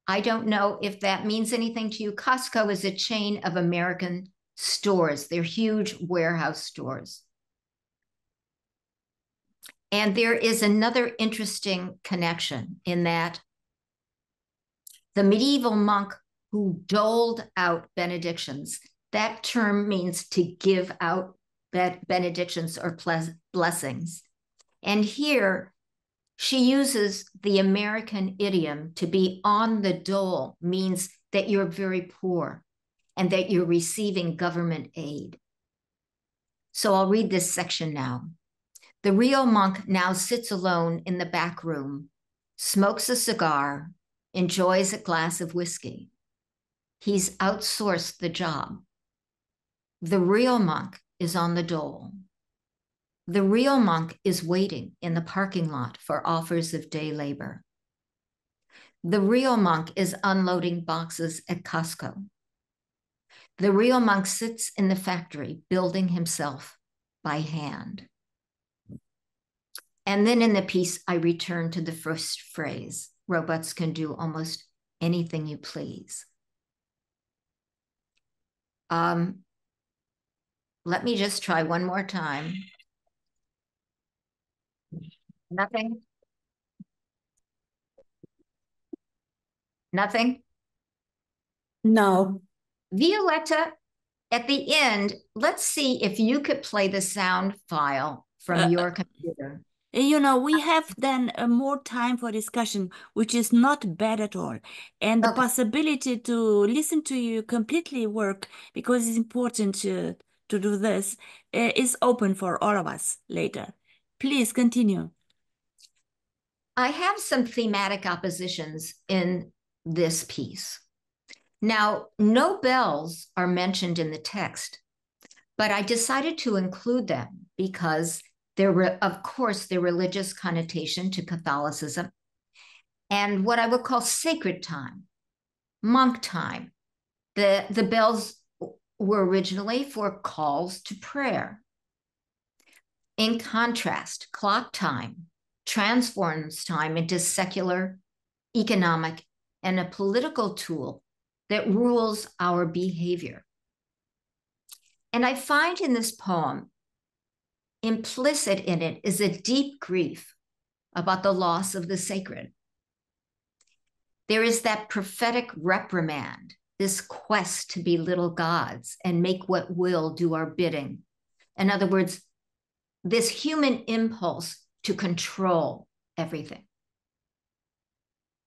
I don't know if that means anything to you. Costco is a chain of American stores. They're huge warehouse stores. And there is another interesting connection in that the medieval monk who doled out benedictions, that term means to give out benedictions or blessings. And here she uses the American idiom to be on the dole, means that you're very poor and that you're receiving government aid. So I'll read this section now. The real monk now sits alone in the back room, smokes a cigar, enjoys a glass of whiskey. He's outsourced the job. The real monk is on the dole. The real monk is waiting in the parking lot for offers of day labor. The real monk is unloading boxes at Costco. The real monk sits in the factory building himself by hand. And then in the piece, I return to the first phrase. Robots can do almost anything you please. Let me just try one more time. Nothing? Nothing? No. Violeta, at the end, let's see if you could play the sound file from your computer. You know, we have then more time for discussion, which is not bad at all. And the possibility to listen to you completely work, because it's important to do this, is open for all of us later. Please continue. I have some thematic oppositions in this piece. Now, no bells are mentioned in the text, but I decided to include them because of course, their religious connotation to Catholicism and what I would call sacred time, monk time. The bells were originally for calls to prayer. In contrast, clock time transforms time into secular, economic, and a political tool that rules our behavior. And I find in this poem implicit in it is a deep grief about the loss of the sacred. There is that prophetic reprimand, this quest to be little gods and make what will do our bidding. In other words, this human impulse to control everything.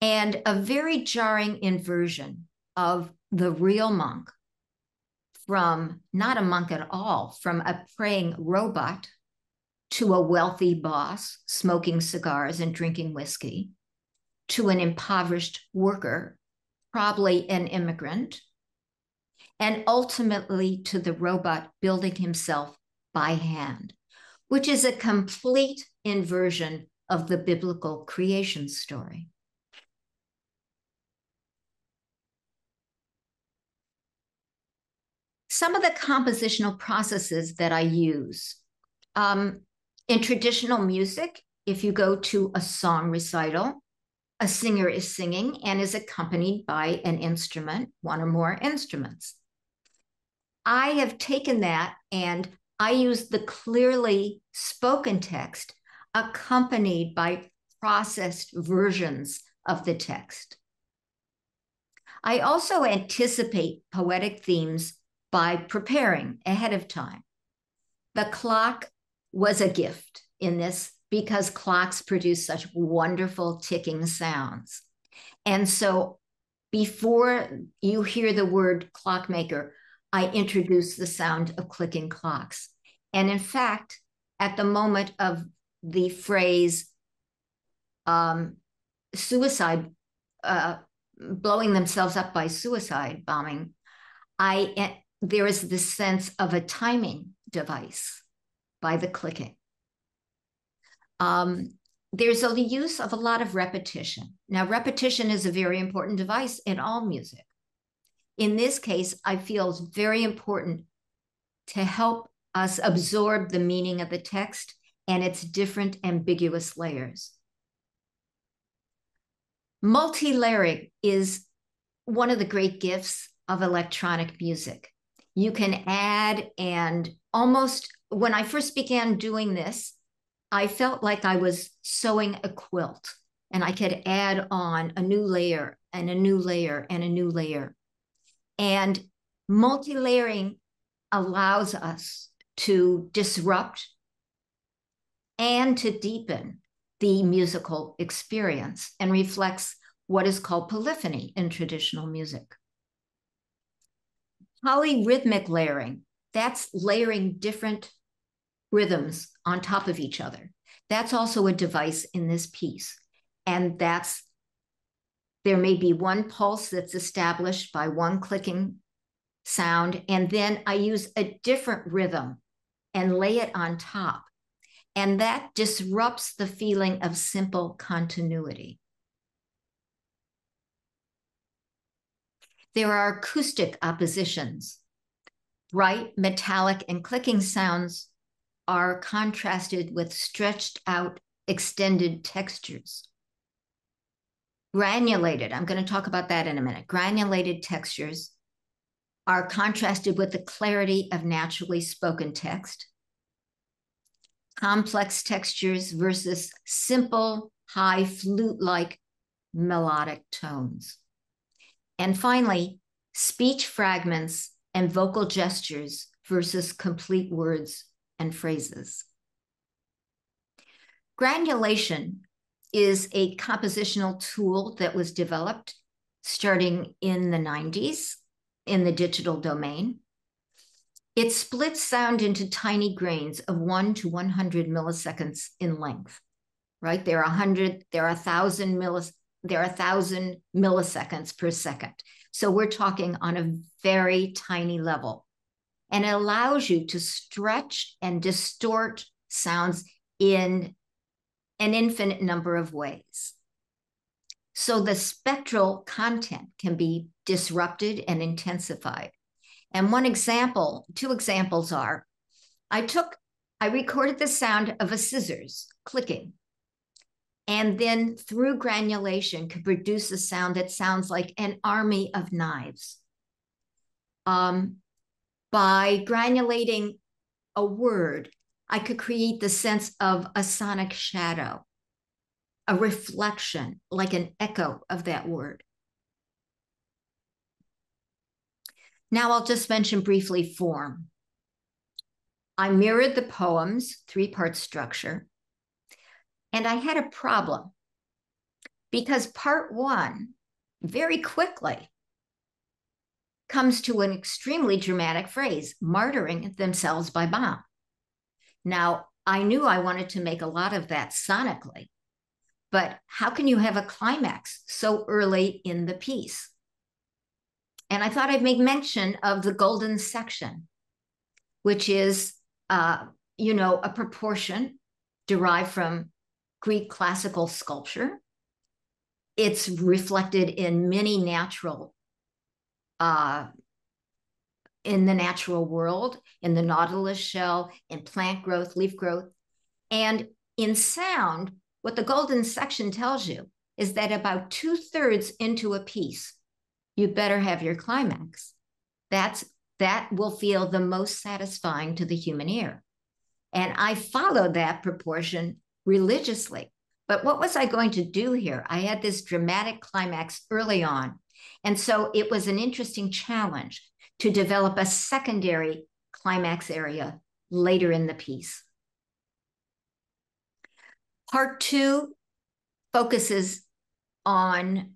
And a very jarring inversion of the real monk from not a monk at all, from a praying robot to a wealthy boss smoking cigars and drinking whiskey, to an impoverished worker, probably an immigrant, and ultimately to the robot building himself by hand, which is a complete inversion of the biblical creation story. Some of the compositional processes that I use. In traditional music, if you go to a song recital, a singer is singing and is accompanied by an instrument, one or more instruments. I have taken that and I use the clearly spoken text accompanied by processed versions of the text. I also anticipate poetic themes by preparing ahead of time. The clock was a gift in this because clocks produce such wonderful ticking sounds. And so before you hear the word clockmaker, I introduce the sound of clicking clocks. And in fact, at the moment of the phrase suicide, blowing themselves up by suicide bombing, there is this sense of a timing device by the clicking. There's the use of a lot of repetition. Now, repetition is a very important device in all music. In this case, I feel it's very important to help us absorb the meaning of the text and its different ambiguous layers. Multi-layering is one of the great gifts of electronic music. You can add and almost, when I first began doing this, I felt like I was sewing a quilt and I could add on a new layer and a new layer and a new layer. And multi-layering allows us to disrupt and to deepen the musical experience and reflects what is called polyphony in traditional music. Polyrhythmic layering, that's layering different rhythms on top of each other. That's also a device in this piece. And there may be one pulse that's established by one clicking sound, and then I use a different rhythm and lay it on top. And that disrupts the feeling of simple continuity. There are acoustic oppositions. Bright, metallic, and clicking sounds are contrasted with stretched out, extended textures. Granulated, I'm going to talk about that in a minute. Granulated textures are contrasted with the clarity of naturally spoken text. Complex textures versus simple, high flute-like melodic tones. And finally, speech fragments and vocal gestures versus complete words and phrases. Granulation is a compositional tool that was developed starting in the 90s in the digital domain. It splits sound into tiny grains of 1 to 100 milliseconds in length, right? There are 1,000 milliseconds per second. So we're talking on a very tiny level. And it allows you to stretch and distort sounds in an infinite number of ways. So the spectral content can be disrupted and intensified. And two examples are, I recorded the sound of a scissors clicking, and then through granulation could produce a sound that sounds like an army of knives. By granulating a word, I could create the sense of a sonic shadow, a reflection, like an echo of that word. Now I'll just mention briefly form. I mirrored the poem's three-part structure, and I had a problem because part one, very quickly, comes to an extremely dramatic phrase, martyring themselves by bomb. Now, I knew I wanted to make a lot of that sonically, but how can you have a climax so early in the piece? And I thought I'd make mention of the golden section, which is, a proportion derived from Greek classical sculpture. It's reflected in many natural, in the natural world, in the nautilus shell, in plant growth, leaf growth. And in sound, what the golden section tells you is that about 2/3 into a piece, you better have your climax. That will feel the most satisfying to the human ear. And I followed that proportion religiously. But what was I going to do here? I had this dramatic climax early on. And so it was an interesting challenge to develop a secondary climax area later in the piece. Part two focuses on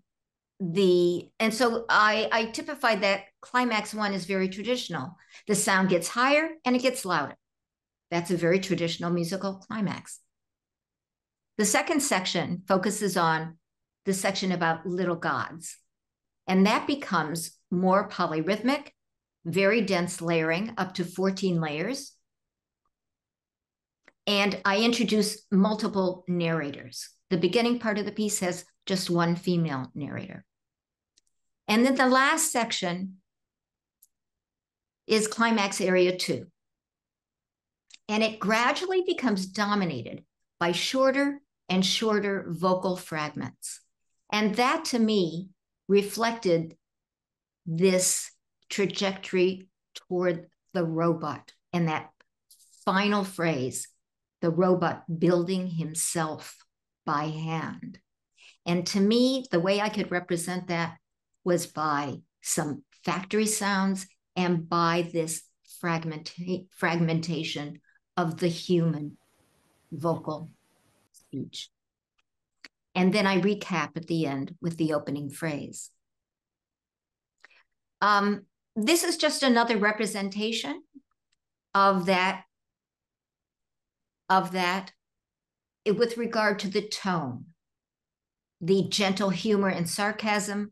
and so I typified that climax one is very traditional. The sound gets higher and it gets louder. That's a very traditional musical climax. The second section focuses on the section about little gods. And that becomes more polyrhythmic, very dense layering, up to 14 layers. And I introduce multiple narrators. The beginning part of the piece has just one female narrator. And then the last section is climax area 2. And it gradually becomes dominated by shorter and shorter vocal fragments. And that, to me, reflected this trajectory toward the robot and that final phrase, the robot building himself by hand. And to me, the way I could represent that was by some factory sounds and by this fragmentation of the human vocal speech. And then I recap at the end with the opening phrase. This is just another representation of that with regard to the tone, the gentle humor and sarcasm,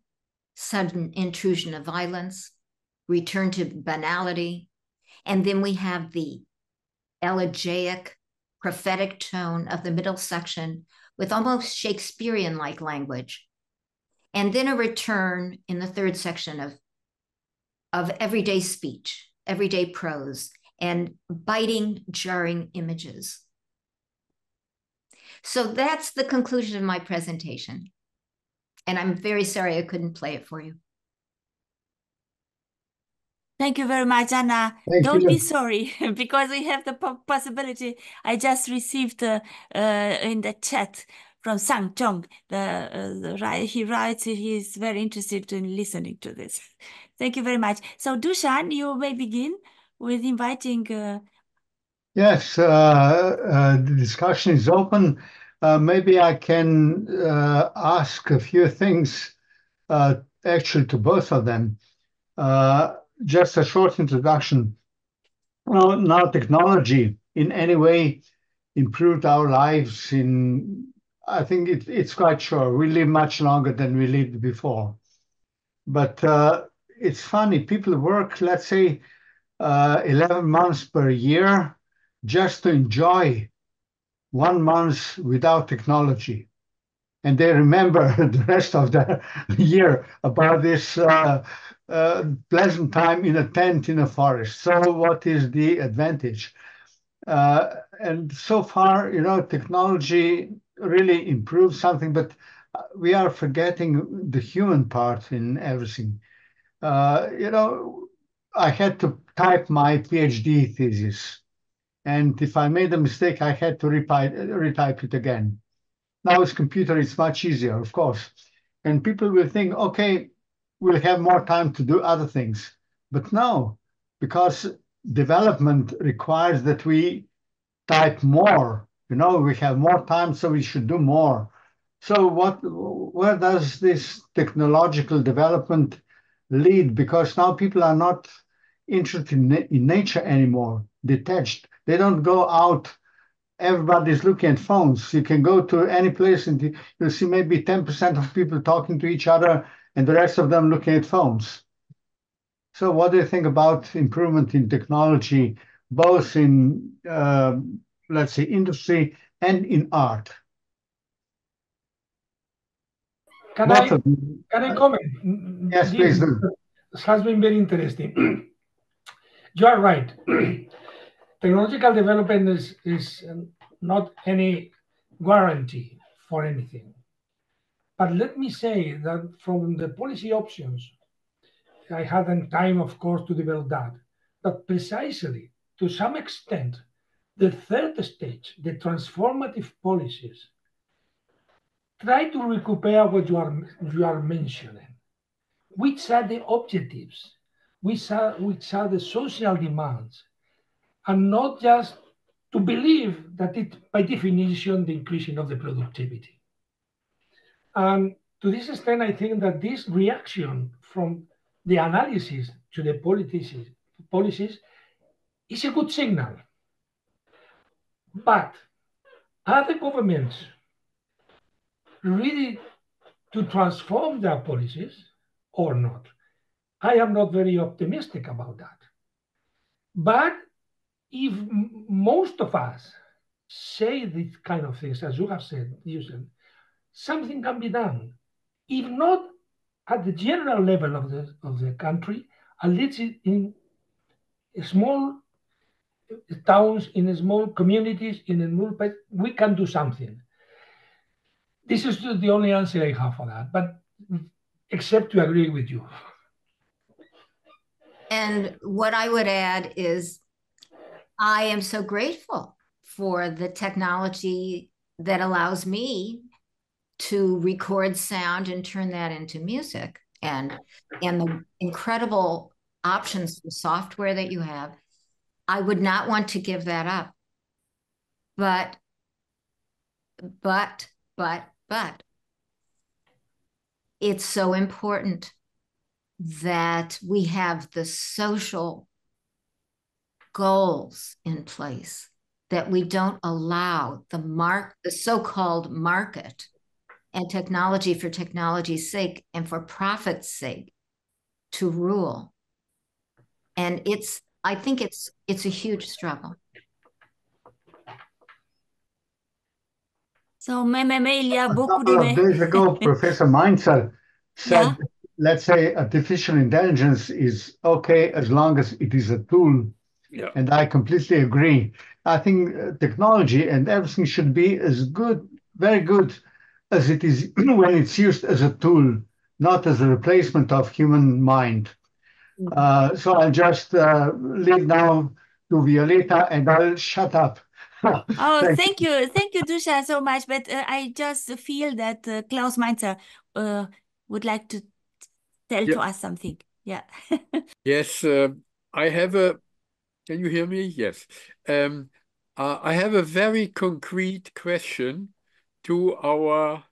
sudden intrusion of violence, return to banality. And then we have the elegiac, prophetic tone of the middle section with almost Shakespearean-like language. And then a return in the third section of everyday speech, everyday prose, and biting, jarring images. So that's the conclusion of my presentation. And I'm very sorry I couldn't play it for you. Thank you very much, Anna. Don't be sorry, because we have the possibility. I just received in the chat from Sang Chong. He writes he's very interested in listening to this. Thank you very much. So, Dušan, you may begin with inviting. Yes, the discussion is open. Maybe I can ask a few things actually to both of them. Just a short introduction. Well, now technology in any way improved our lives I think it's quite sure. We live much longer than we lived before. But it's funny, people work, let's say, 11 months per year just to enjoy 1 month without technology. And they remember the rest of the year about this pleasant time in a tent in a forest. So what is the advantage? And so far, technology really improves something, but we are forgetting the human part in everything. I had to type my PhD thesis. And if I made a mistake, I had to retype it again. Now with computer, it's much easier, of course. And people will think, okay, we'll have more time to do other things. But no, because development requires that we type more. You know, we have more time, so we should do more. So where does this technological development lead? Because now people are not interested in nature anymore, detached. They don't go out. Everybody's looking at phones. You can go to any place and you'll see maybe 10% of people talking to each other and the rest of them looking at phones. So what do you think about improvement in technology, both in, let's say, industry and in art? Can I comment? Yes, please do. This has been very interesting. You are right. Technological development is not any guarantee for anything. But let me say that from the policy options, I hadn't time, of course, to develop that. But precisely, to some extent, the third stage, the transformative policies, try to recuperate what you are mentioning. Which are the objectives? Which are the social demands? And not just to believe that it, by definition, the increasing of the productivity. And to this extent, I think that this reaction from the analysis to the policies is a good signal. But are the governments ready to transform their policies or not? I am not very optimistic about that. But if most of us say these kind of things, as you have said, something can be done. If not at the general level of the country, at least in small towns, in small communities, in a small place, we can do something. This is the only answer I have for that, but except to agree with you. And what I would add is I am so grateful for the technology that allows me to record sound and turn that into music, and the incredible options for software that you have. I would not want to give that up. But it's so important that we have the social goals in place, that we don't allow the so-called market and technology for technology's sake and for profit's sake to rule. And I think it's a huge struggle. So, il y a A beaucoup couple of days ago, Professor Mainzer said, let's say artificial intelligence is okay as long as it is a tool. Yeah. And I completely agree. I think technology and everything should be as good, very good, as it is when it's used as a tool, not as a replacement of human mind. So I'll just leave now to Violeta and I'll shut up. Oh, thank you, Dušan, so much. But I just feel that Klaus Mainzer would like to tell to us something. Yeah. Yes, I have a. Can you hear me? Yes. I have a very concrete question to our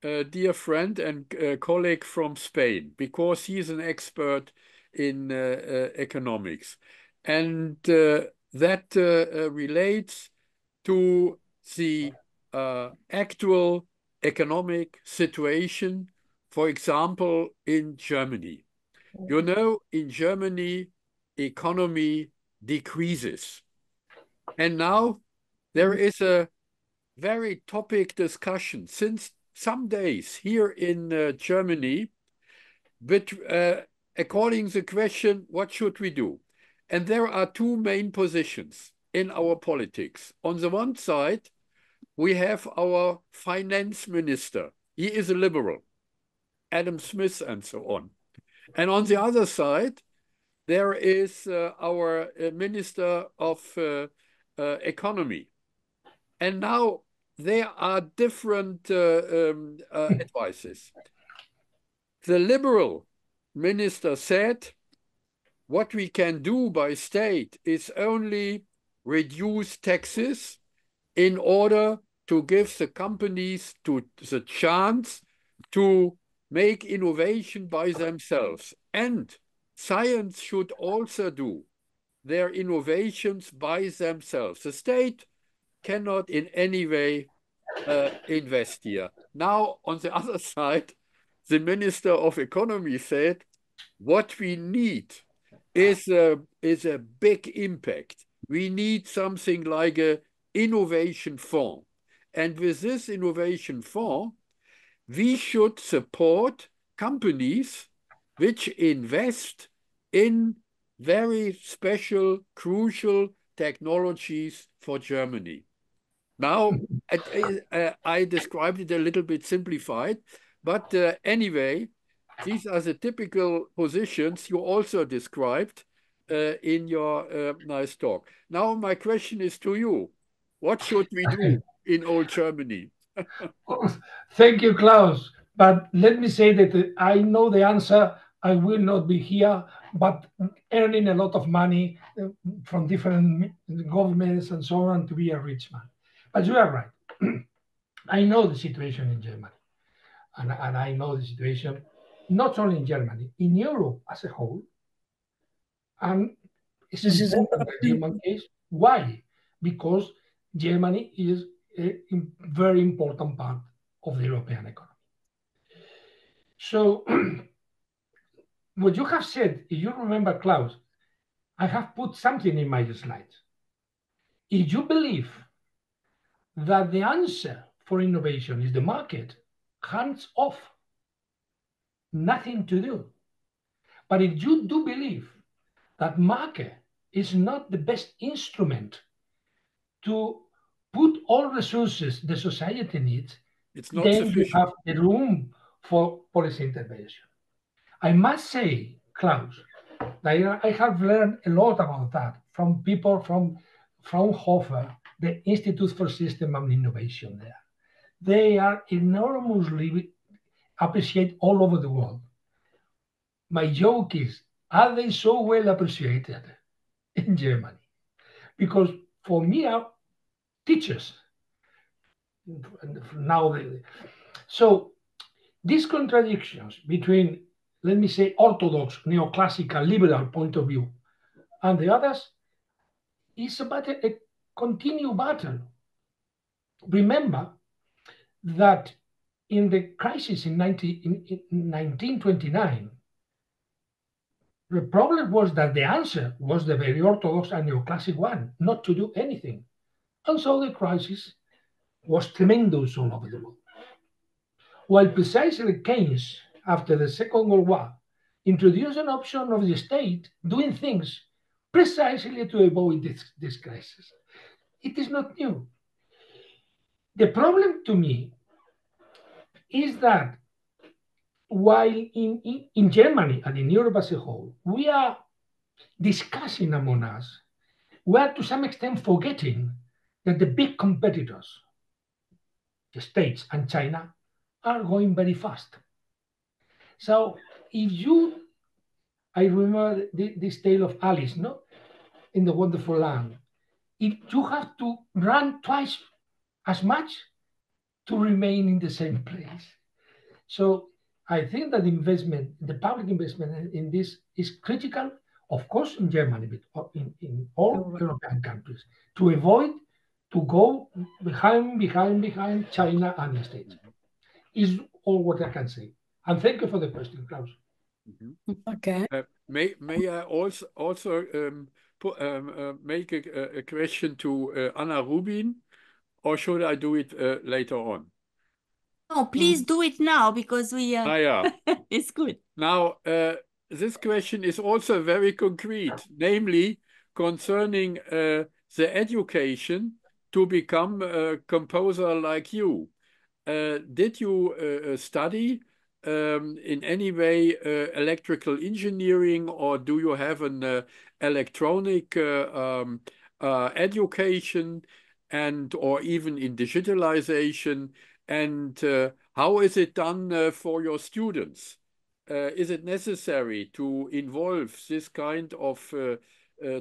dear friend and colleague from Spain, because he's an expert in economics. And that relates to the actual economic situation, for example, in Germany. You know, in Germany, economy decreases. And now there is a very topic discussion since some days here in Germany, but according to the question, what should we do? And there are two main positions in our politics. On the one side, we have our finance minister. He is a liberal, Adam Smith and so on. And on the other side, there is our Minister of economy. And now there are different advices. The liberal minister said, what we can do by state is only reduce taxes in order to give the companies the chance to make innovation by themselves. And science should also do their innovations by themselves. The state cannot in any way invest here. Now, on the other side, the Minister of Economy said, what we need is a big impact. We need something like an innovation fund. And with this innovation fund, we should support companies which invest in very special, crucial technologies for Germany. Now, I described it a little bit simplified, but anyway, these are the typical positions you also described in your nice talk. Now, my question is to you. What should we do in old Germany? Thank you, Klaus. But let me say that I know the answer. I will not be here, but earning a lot of money from different governments and so on to be a rich man. But you are right. I know the situation in Germany. And I know the situation not only in Germany, in Europe as a whole. And it's important the German case. Why? Because Germany is a very important part of the European economy. So what you have said, if you remember, Klaus, I have put something in my slides. If you believe that the answer for innovation is the market, hands off, nothing to do. But if you do believe that market is not the best instrument to put all resources the society needs, then you have the room for policy intervention. I must say, Klaus, that I have learned a lot about that from people from Fraunhofer, the Institute for System and Innovation there. They are enormously appreciated all over the world. My joke is, are they so well appreciated in Germany? Because for me, are teachers. Now, so these contradictions between, let me say, orthodox, neoclassical, liberal point of view, and the others is about a continued battle. Remember that in the crisis in 1929, the problem was that the answer was the very orthodox and neoclassic one, not to do anything. And so the crisis was tremendous all over the world. While precisely Keynes, after the Second World War, introduced an option of the state doing things precisely to avoid this crisis. It is not new. The problem to me is that while in Germany and in Europe as a whole, we are discussing among us, we are to some extent forgetting that the big competitors, the States and China, are going very fast. So if you, I remember this tale of Alice, no, in the Wonderful Land. If you have to run twice as much to remain in the same place. So I think that investment, the public investment in this is critical, of course, in Germany, but in all European countries, to avoid to go behind China and the States. Is all what I can say. And thank you for the question, Klaus. Okay. May I also make a question to Anna Rubin, or should I do it later on? No, please do it now because we yeah. it's good. Now, this question is also very concrete, namely concerning the education to become a composer like you. Did you study in any way electrical engineering, or do you have an electronic education and or even in digitalization? And how is it done for your students? Is it necessary to involve this kind of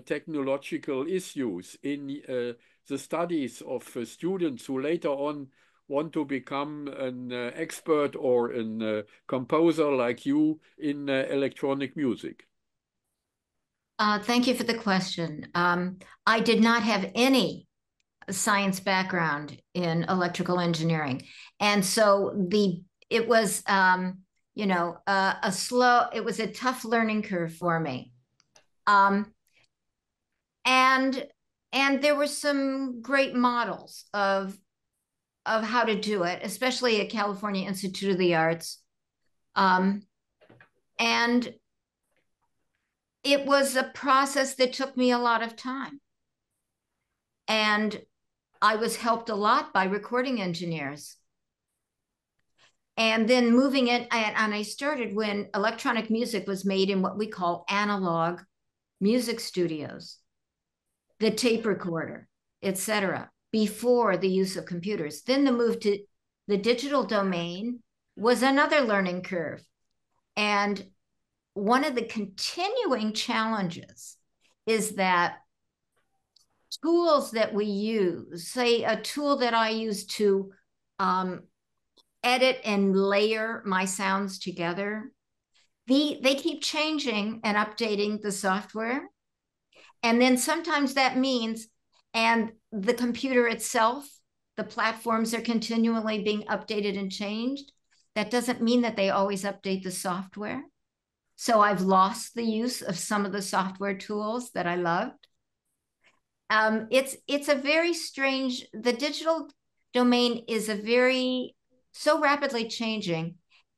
technological issues in the studies of students who later on want to become an expert or a composer like you in electronic music? Thank you for the question. I did not have any science background in electrical engineering. And so it was, you know, it was a tough learning curve for me. And there were some great models of how to do it, especially at California Institute of the Arts. And it was a process that took me a lot of time. And I was helped a lot by recording engineers. And then moving it, and I started when electronic music was made in what we call analog music studios, the tape recorder, etc., before the use of computers. Then the move to the digital domain was another learning curve. And one of the continuing challenges is that tools that we use, say a tool that I use to edit and layer my sounds together, they keep changing and updating the software. And then sometimes that means, and the computer itself, the platforms are continually being updated and changed. That doesn't mean that they always update the software. So I've lost the use of some of the software tools that I loved. It's a very strange, the digital domain is so rapidly changing,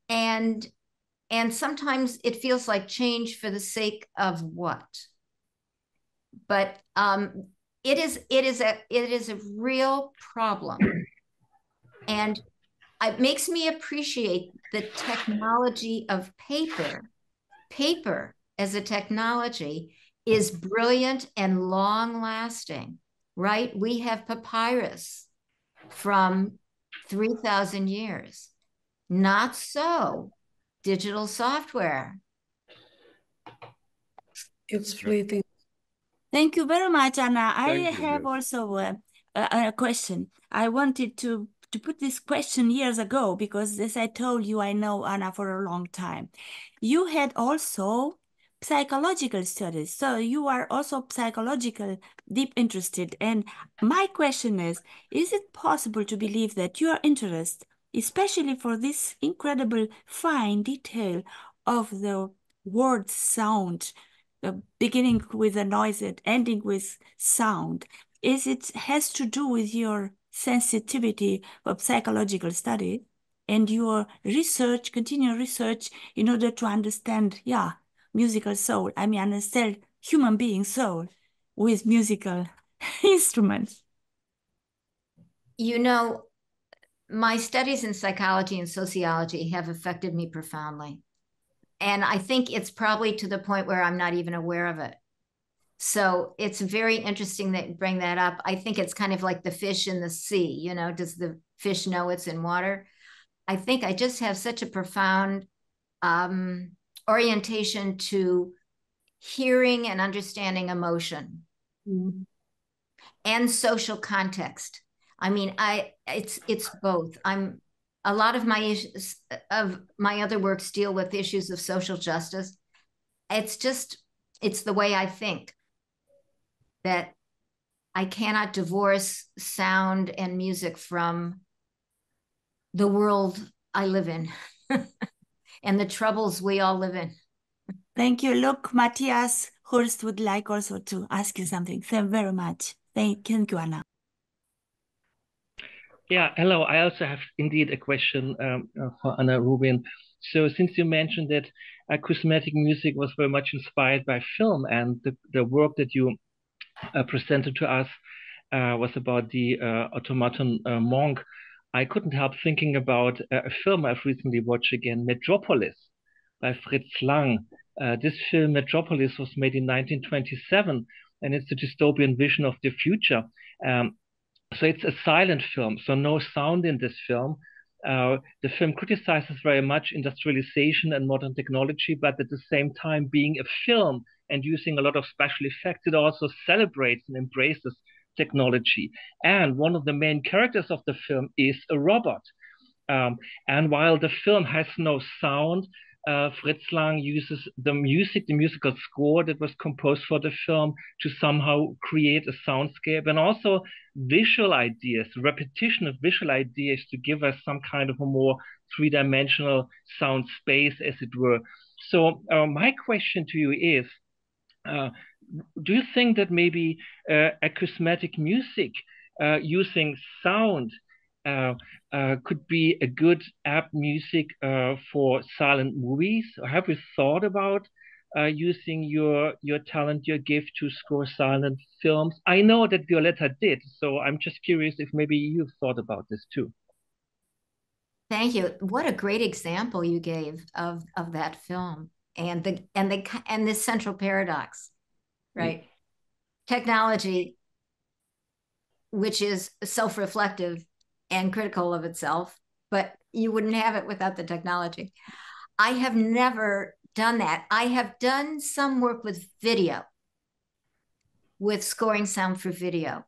and sometimes it feels like change for the sake of what? But it is a real problem, and it makes me appreciate the technology of paper. Paper as a technology is brilliant and long-lasting, right? We have papyrus from 3,000 years. Not so digital software. It's fleeting. Thank you very much, Anna. I Thank you, have yes. also a question. I wanted to put this question years ago because, as I told you, I know Anna for a long time. You had also psychological studies, so you are also psychological, deep interested. And my question is it possible to believe that your interest, especially for this incredible fine detail of the word sound, beginning with a noise and ending with sound, has to do with your sensitivity of psychological study and your research, continual research in order to understand, musical soul. I mean, understand human being soul with musical instruments. You know, my studies in psychology and sociology have affected me profoundly. And I think it's probably to the point where I'm not even aware of it. So it's very interesting that you bring that up. I think it's kind of like the fish in the sea. You know, does the fish know it's in water? I think I just have such a profound orientation to hearing and understanding emotion and social context. I mean, it's both. A lot of my other works deal with issues of social justice. It's the way I think, that I cannot divorce sound and music from the world I live in and the troubles we all live in. Thank you. Look, Matthias Hurst would like also to ask you something. Thank you very much. Thank you, Anna. Yeah, hello. I also have indeed a question for Anna Rubin. So since you mentioned that acousmatic music was very much inspired by film, and the work that you presented to us was about the automaton monk, I couldn't help thinking about a film I've recently watched again, Metropolis by Fritz Lang. This film, Metropolis, was made in 1927, and it's a dystopian vision of the future. So it's a silent film, so no sound in this film. The film criticizes very much industrialization and modern technology, but at the same time, being a film and using a lot of special effects, it also celebrates and embraces technology. And one of the main characters of the film is a robot. And while the film has no sound, Fritz Lang uses the musical score that was composed for the film to somehow create a soundscape, and also visual ideas, repetition of visual ideas to give us some kind of a more three-dimensional sound space, as it were. So my question to you is, do you think that maybe acousmatic music using sound could be a good app music for silent movies? Have you thought about using your talent, your gift to score silent films? I know that Violeta did, so I'm just curious if maybe you've thought about this too. Thank you. What a great example you gave of that film and this central paradox, right? Technology, which is self-reflective and critical of itself, but you wouldn't have it without the technology. I have never done that. I have done some work with video, with scoring sound for video.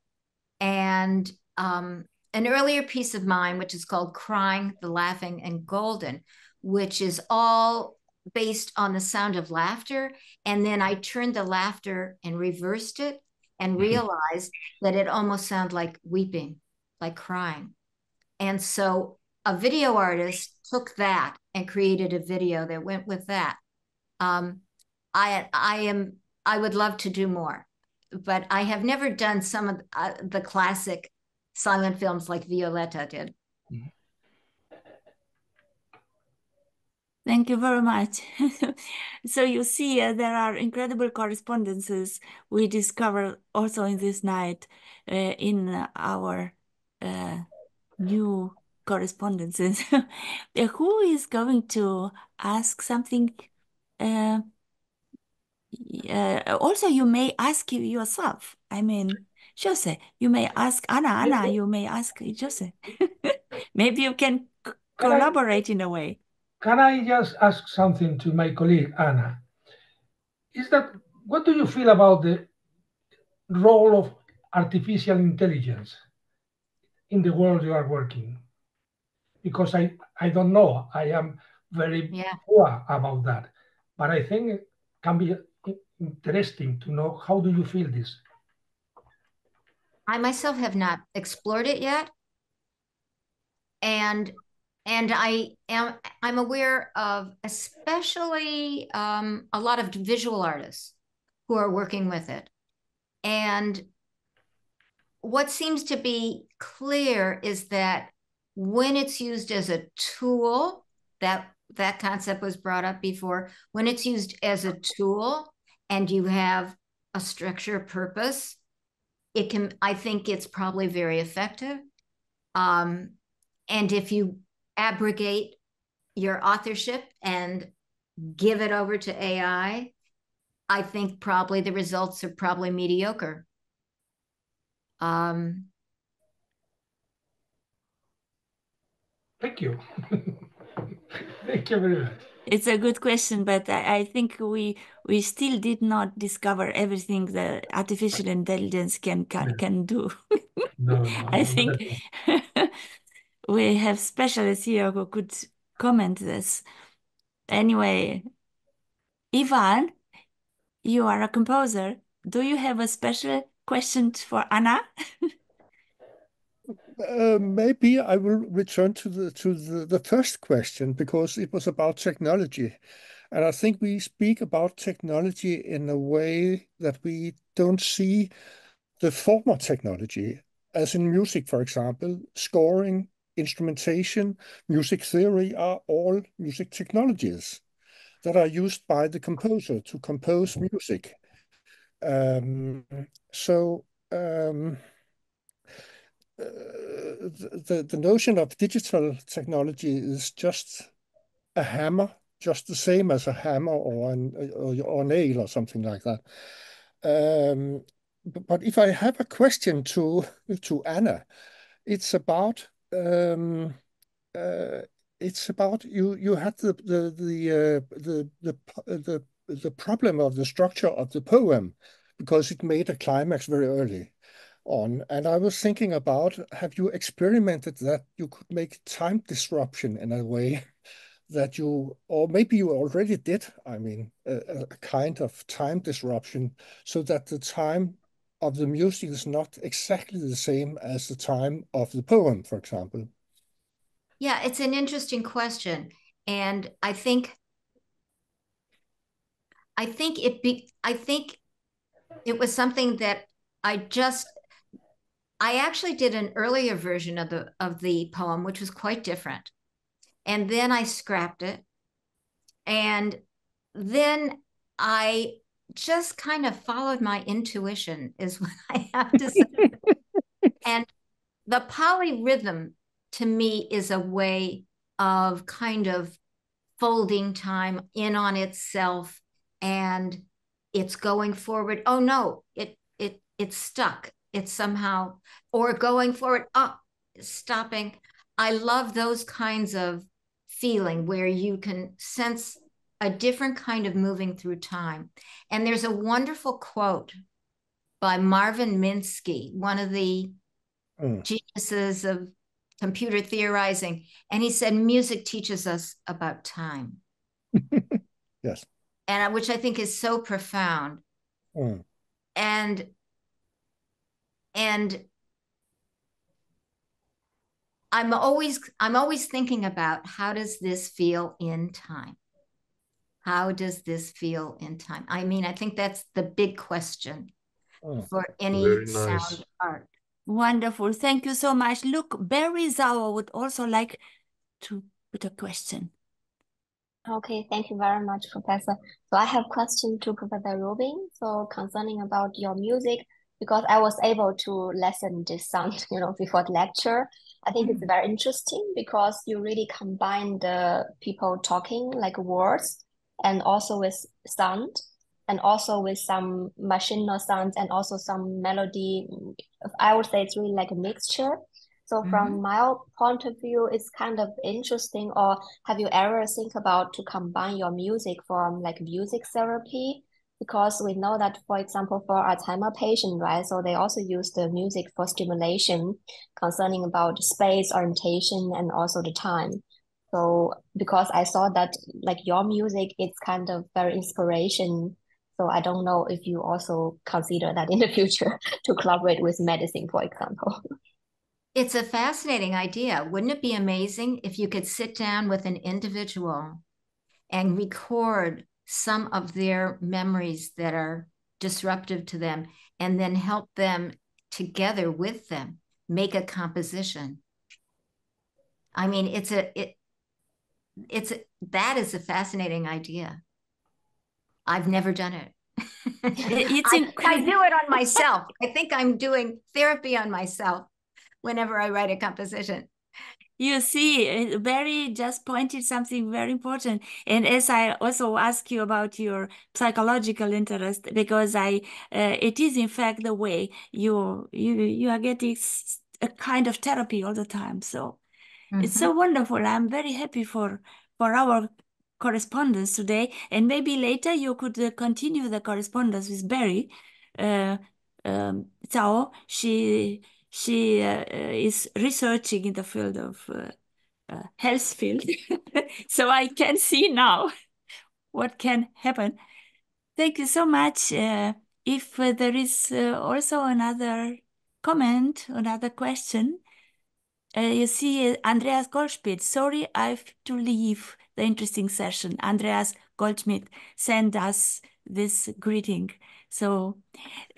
And an earlier piece of mine, which is called Crying, the Laughing, and Golden, which is all based on the sound of laughter. And then I turned the laughter and reversed it and realized that it almost sounded like weeping, like crying. And so a video artist took that and created a video that went with that. I would love to do more, but I have never done some of the classic silent films like Violeta did. Thank you very much. So you see, there are incredible correspondences we discovered also in this night in our new correspondences. Who is going to ask something? Also, you may ask yourself. I mean, José, you may ask Anna, you may ask José. Maybe you can collaborate in a way. Can I just ask something to my colleague, Anna? What do you feel about the role of artificial intelligence in the world you are working? Because I don't know. I am very poor about that. But I think it can be interesting to know, how do you feel this? I myself have not explored it yet. And I'm aware of especially a lot of visual artists who are working with it. And what seems to be clear is that when it's used as a tool, that concept was brought up before, when it's used as a tool and you have a structure, purpose, I think it's probably very effective. And if you abrogate your authorship and give it over to AI, I think probably the results are probably mediocre. Thank you. Thank you very much. It's a good question, but I think we still did not discover everything that artificial intelligence can do. No, I think we have specialists here who could comment this. Anyway, Ivan, you are a composer. Do you have a special question for Anna? Maybe I will return to the first question, because it was about technology. And I think we speak about technology in a way that we don't see the former technology, as in music, for example. Scoring, instrumentation, music theory are all music technologies that are used by the composer to compose music. The notion of digital technology is just a hammer, just the same as a hammer or a nail or something like that. but if I have a question to Anna, it's about you had the problem of the structure of the poem because it made a climax very early on, and I was thinking about, have you experimented that you could make time disruption in a way that you, or maybe you already did, I mean, a kind of time disruption so that the time of the music is not exactly the same as the time of the poem, for example? Yeah, it's an interesting question. And I think it was something that I actually did an earlier version of the poem, which was quite different. And then I scrapped it. And then I just kind of followed my intuition, is what I have to say. And the polyrhythm to me is a way of kind of folding time in on itself, and it's going forward. Oh no, it's stuck. It's somehow, or going forward, stopping. I love those kinds of feeling where you can sense a different kind of moving through time. And there's a wonderful quote by Marvin Minsky, one of the geniuses of computer theorizing. And he said, music teaches us about time. Yes. And which I think is so profound. And I'm always thinking about, how does this feel in time? How does this feel in time? I mean, I think that's the big question for any sound art. Wonderful. Thank you so much. Look, Barry Zhao would also like to put a question. Okay, thank you very much, Professor. So I have a question to Professor Rubin. So concerning about your music, because I was able to listen this sound, before the lecture. I think it's very interesting because you really combine the people talking like words and also with sound and also with some machinal sounds and also some melody. I would say it's really like a mixture. So from my point of view, it's kind of interesting. Or have you ever think about to combine your music from like music therapy? Because we know that, for example, for Alzheimer patient, right? So they also use the music for stimulation concerning about space orientation and also the time. So because I saw that like your music, it's kind of very inspiration. So I don't know if you also consider that in the future to collaborate with medicine, for example. It's a fascinating idea. Wouldn't it be amazing if you could sit down with an individual and record some of their memories that are disruptive to them and then help them together with them make a composition? I mean, that is a fascinating idea. I've never done it. I do it on myself. I think I'm doing therapy on myself whenever I write a composition. You see, Barry just pointed something very important. And as I also ask you about your psychological interest, because it is in fact the way you are getting a kind of therapy all the time. So it's so wonderful. I'm very happy for our correspondence today. And maybe later you could continue the correspondence with Barry. Zhao, she is researching in the field of health field. So I can see now what can happen. Thank you so much. If there is also another comment, another question, you see Andreas Goldschmidt. Sorry, I have to leave the interesting session. Andreas Goldschmidt sent us this greeting. So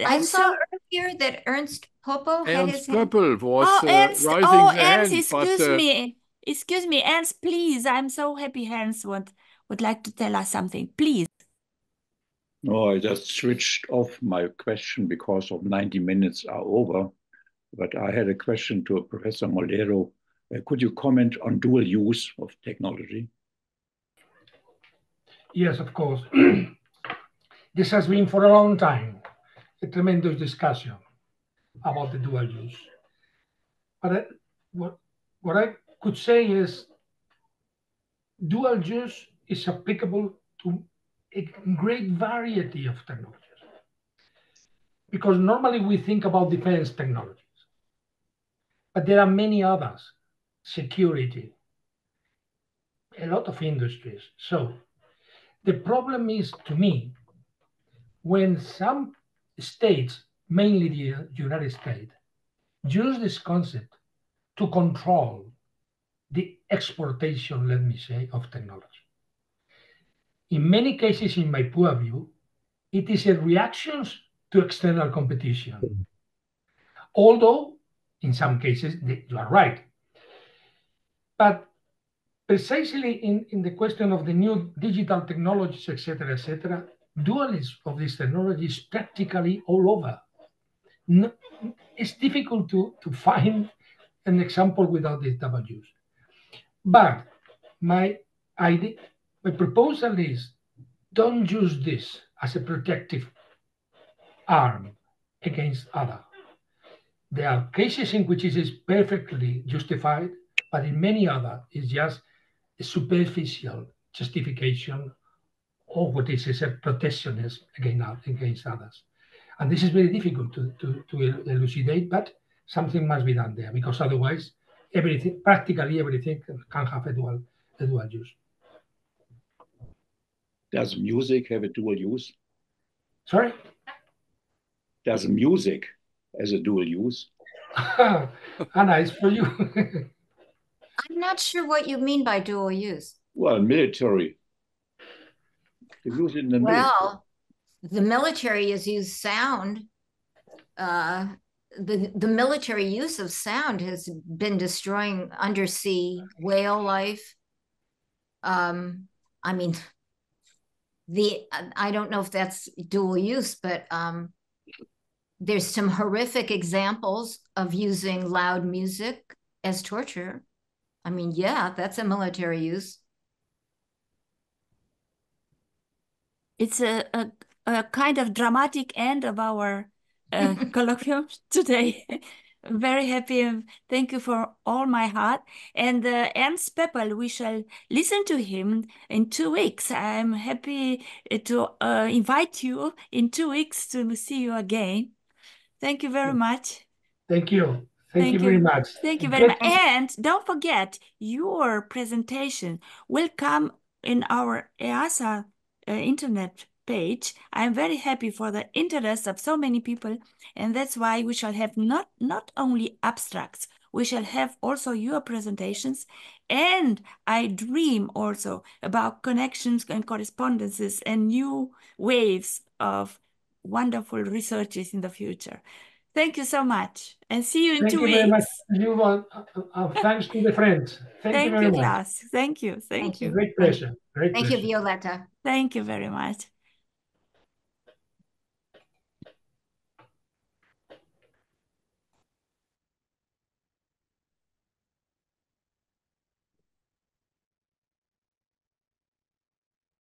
I saw earlier that Ernst Poppel had his hand. Poppel was Ernst, rising the Ernst, hand, excuse me. Excuse me, Ernst, please. I'm so happy Ernst would like to tell us something. Please. No, I just switched off my question because of 90 minutes are over. But I had a question to Professor Molero. Could you comment on dual use of technology? Yes, of course. This has been for a long time a tremendous discussion about the dual use. But what I could say is dual use is applicable to a great variety of technologies. Because normally we think about defense technologies, but there are many others, security, a lot of industries. So the problem is, to me, when some states, mainly the United States, use this concept to control the exportation, let me say, of technology. In many cases, in my poor view, it is a reaction to external competition. Although, in some cases, you are right. But precisely in the question of the new digital technologies, etc., dualism of this technology is practically all over. It's difficult to find an example without this double use. But my proposal is, don't use this as a protective arm against other. There are cases in which it is perfectly justified, but in many others, it's just a superficial justification of what is a protectionism against others. And this is very difficult to elucidate, but something must be done there, because otherwise, practically everything can have a dual use. Does music have a dual use? Sorry? Does music has a dual use? Anna, it's for you. I'm not sure what you mean by dual use. Well, military. They use it in the military. Well, the military has used sound. The military use of sound has been destroying undersea whale life. I mean, I don't know if that's dual use, but there's some horrific examples of using loud music as torture. I mean, yeah, that's a military use. It's a kind of dramatic end of our colloquium today. I'm very happy. Thank you for all my heart. And Ernst Peppel, we shall listen to him in 2 weeks. I'm happy to invite you in 2 weeks to see you again. Thank you very much. Thank you. Thank you very much. Thank you very much. And don't forget, your presentation will come in our EASA internet page. I'm very happy for the interest of so many people, and that's why we shall have not only abstracts, we shall have also your presentations, and I dream also about connections and correspondences and new waves of wonderful researches in the future. Thank you so much, and see you in 2 weeks. Thank you very much. Thanks to the friends. Thank you very much. Class. Thank you. Thank you. Great pleasure. Thank you, Violeta. Thank you very much.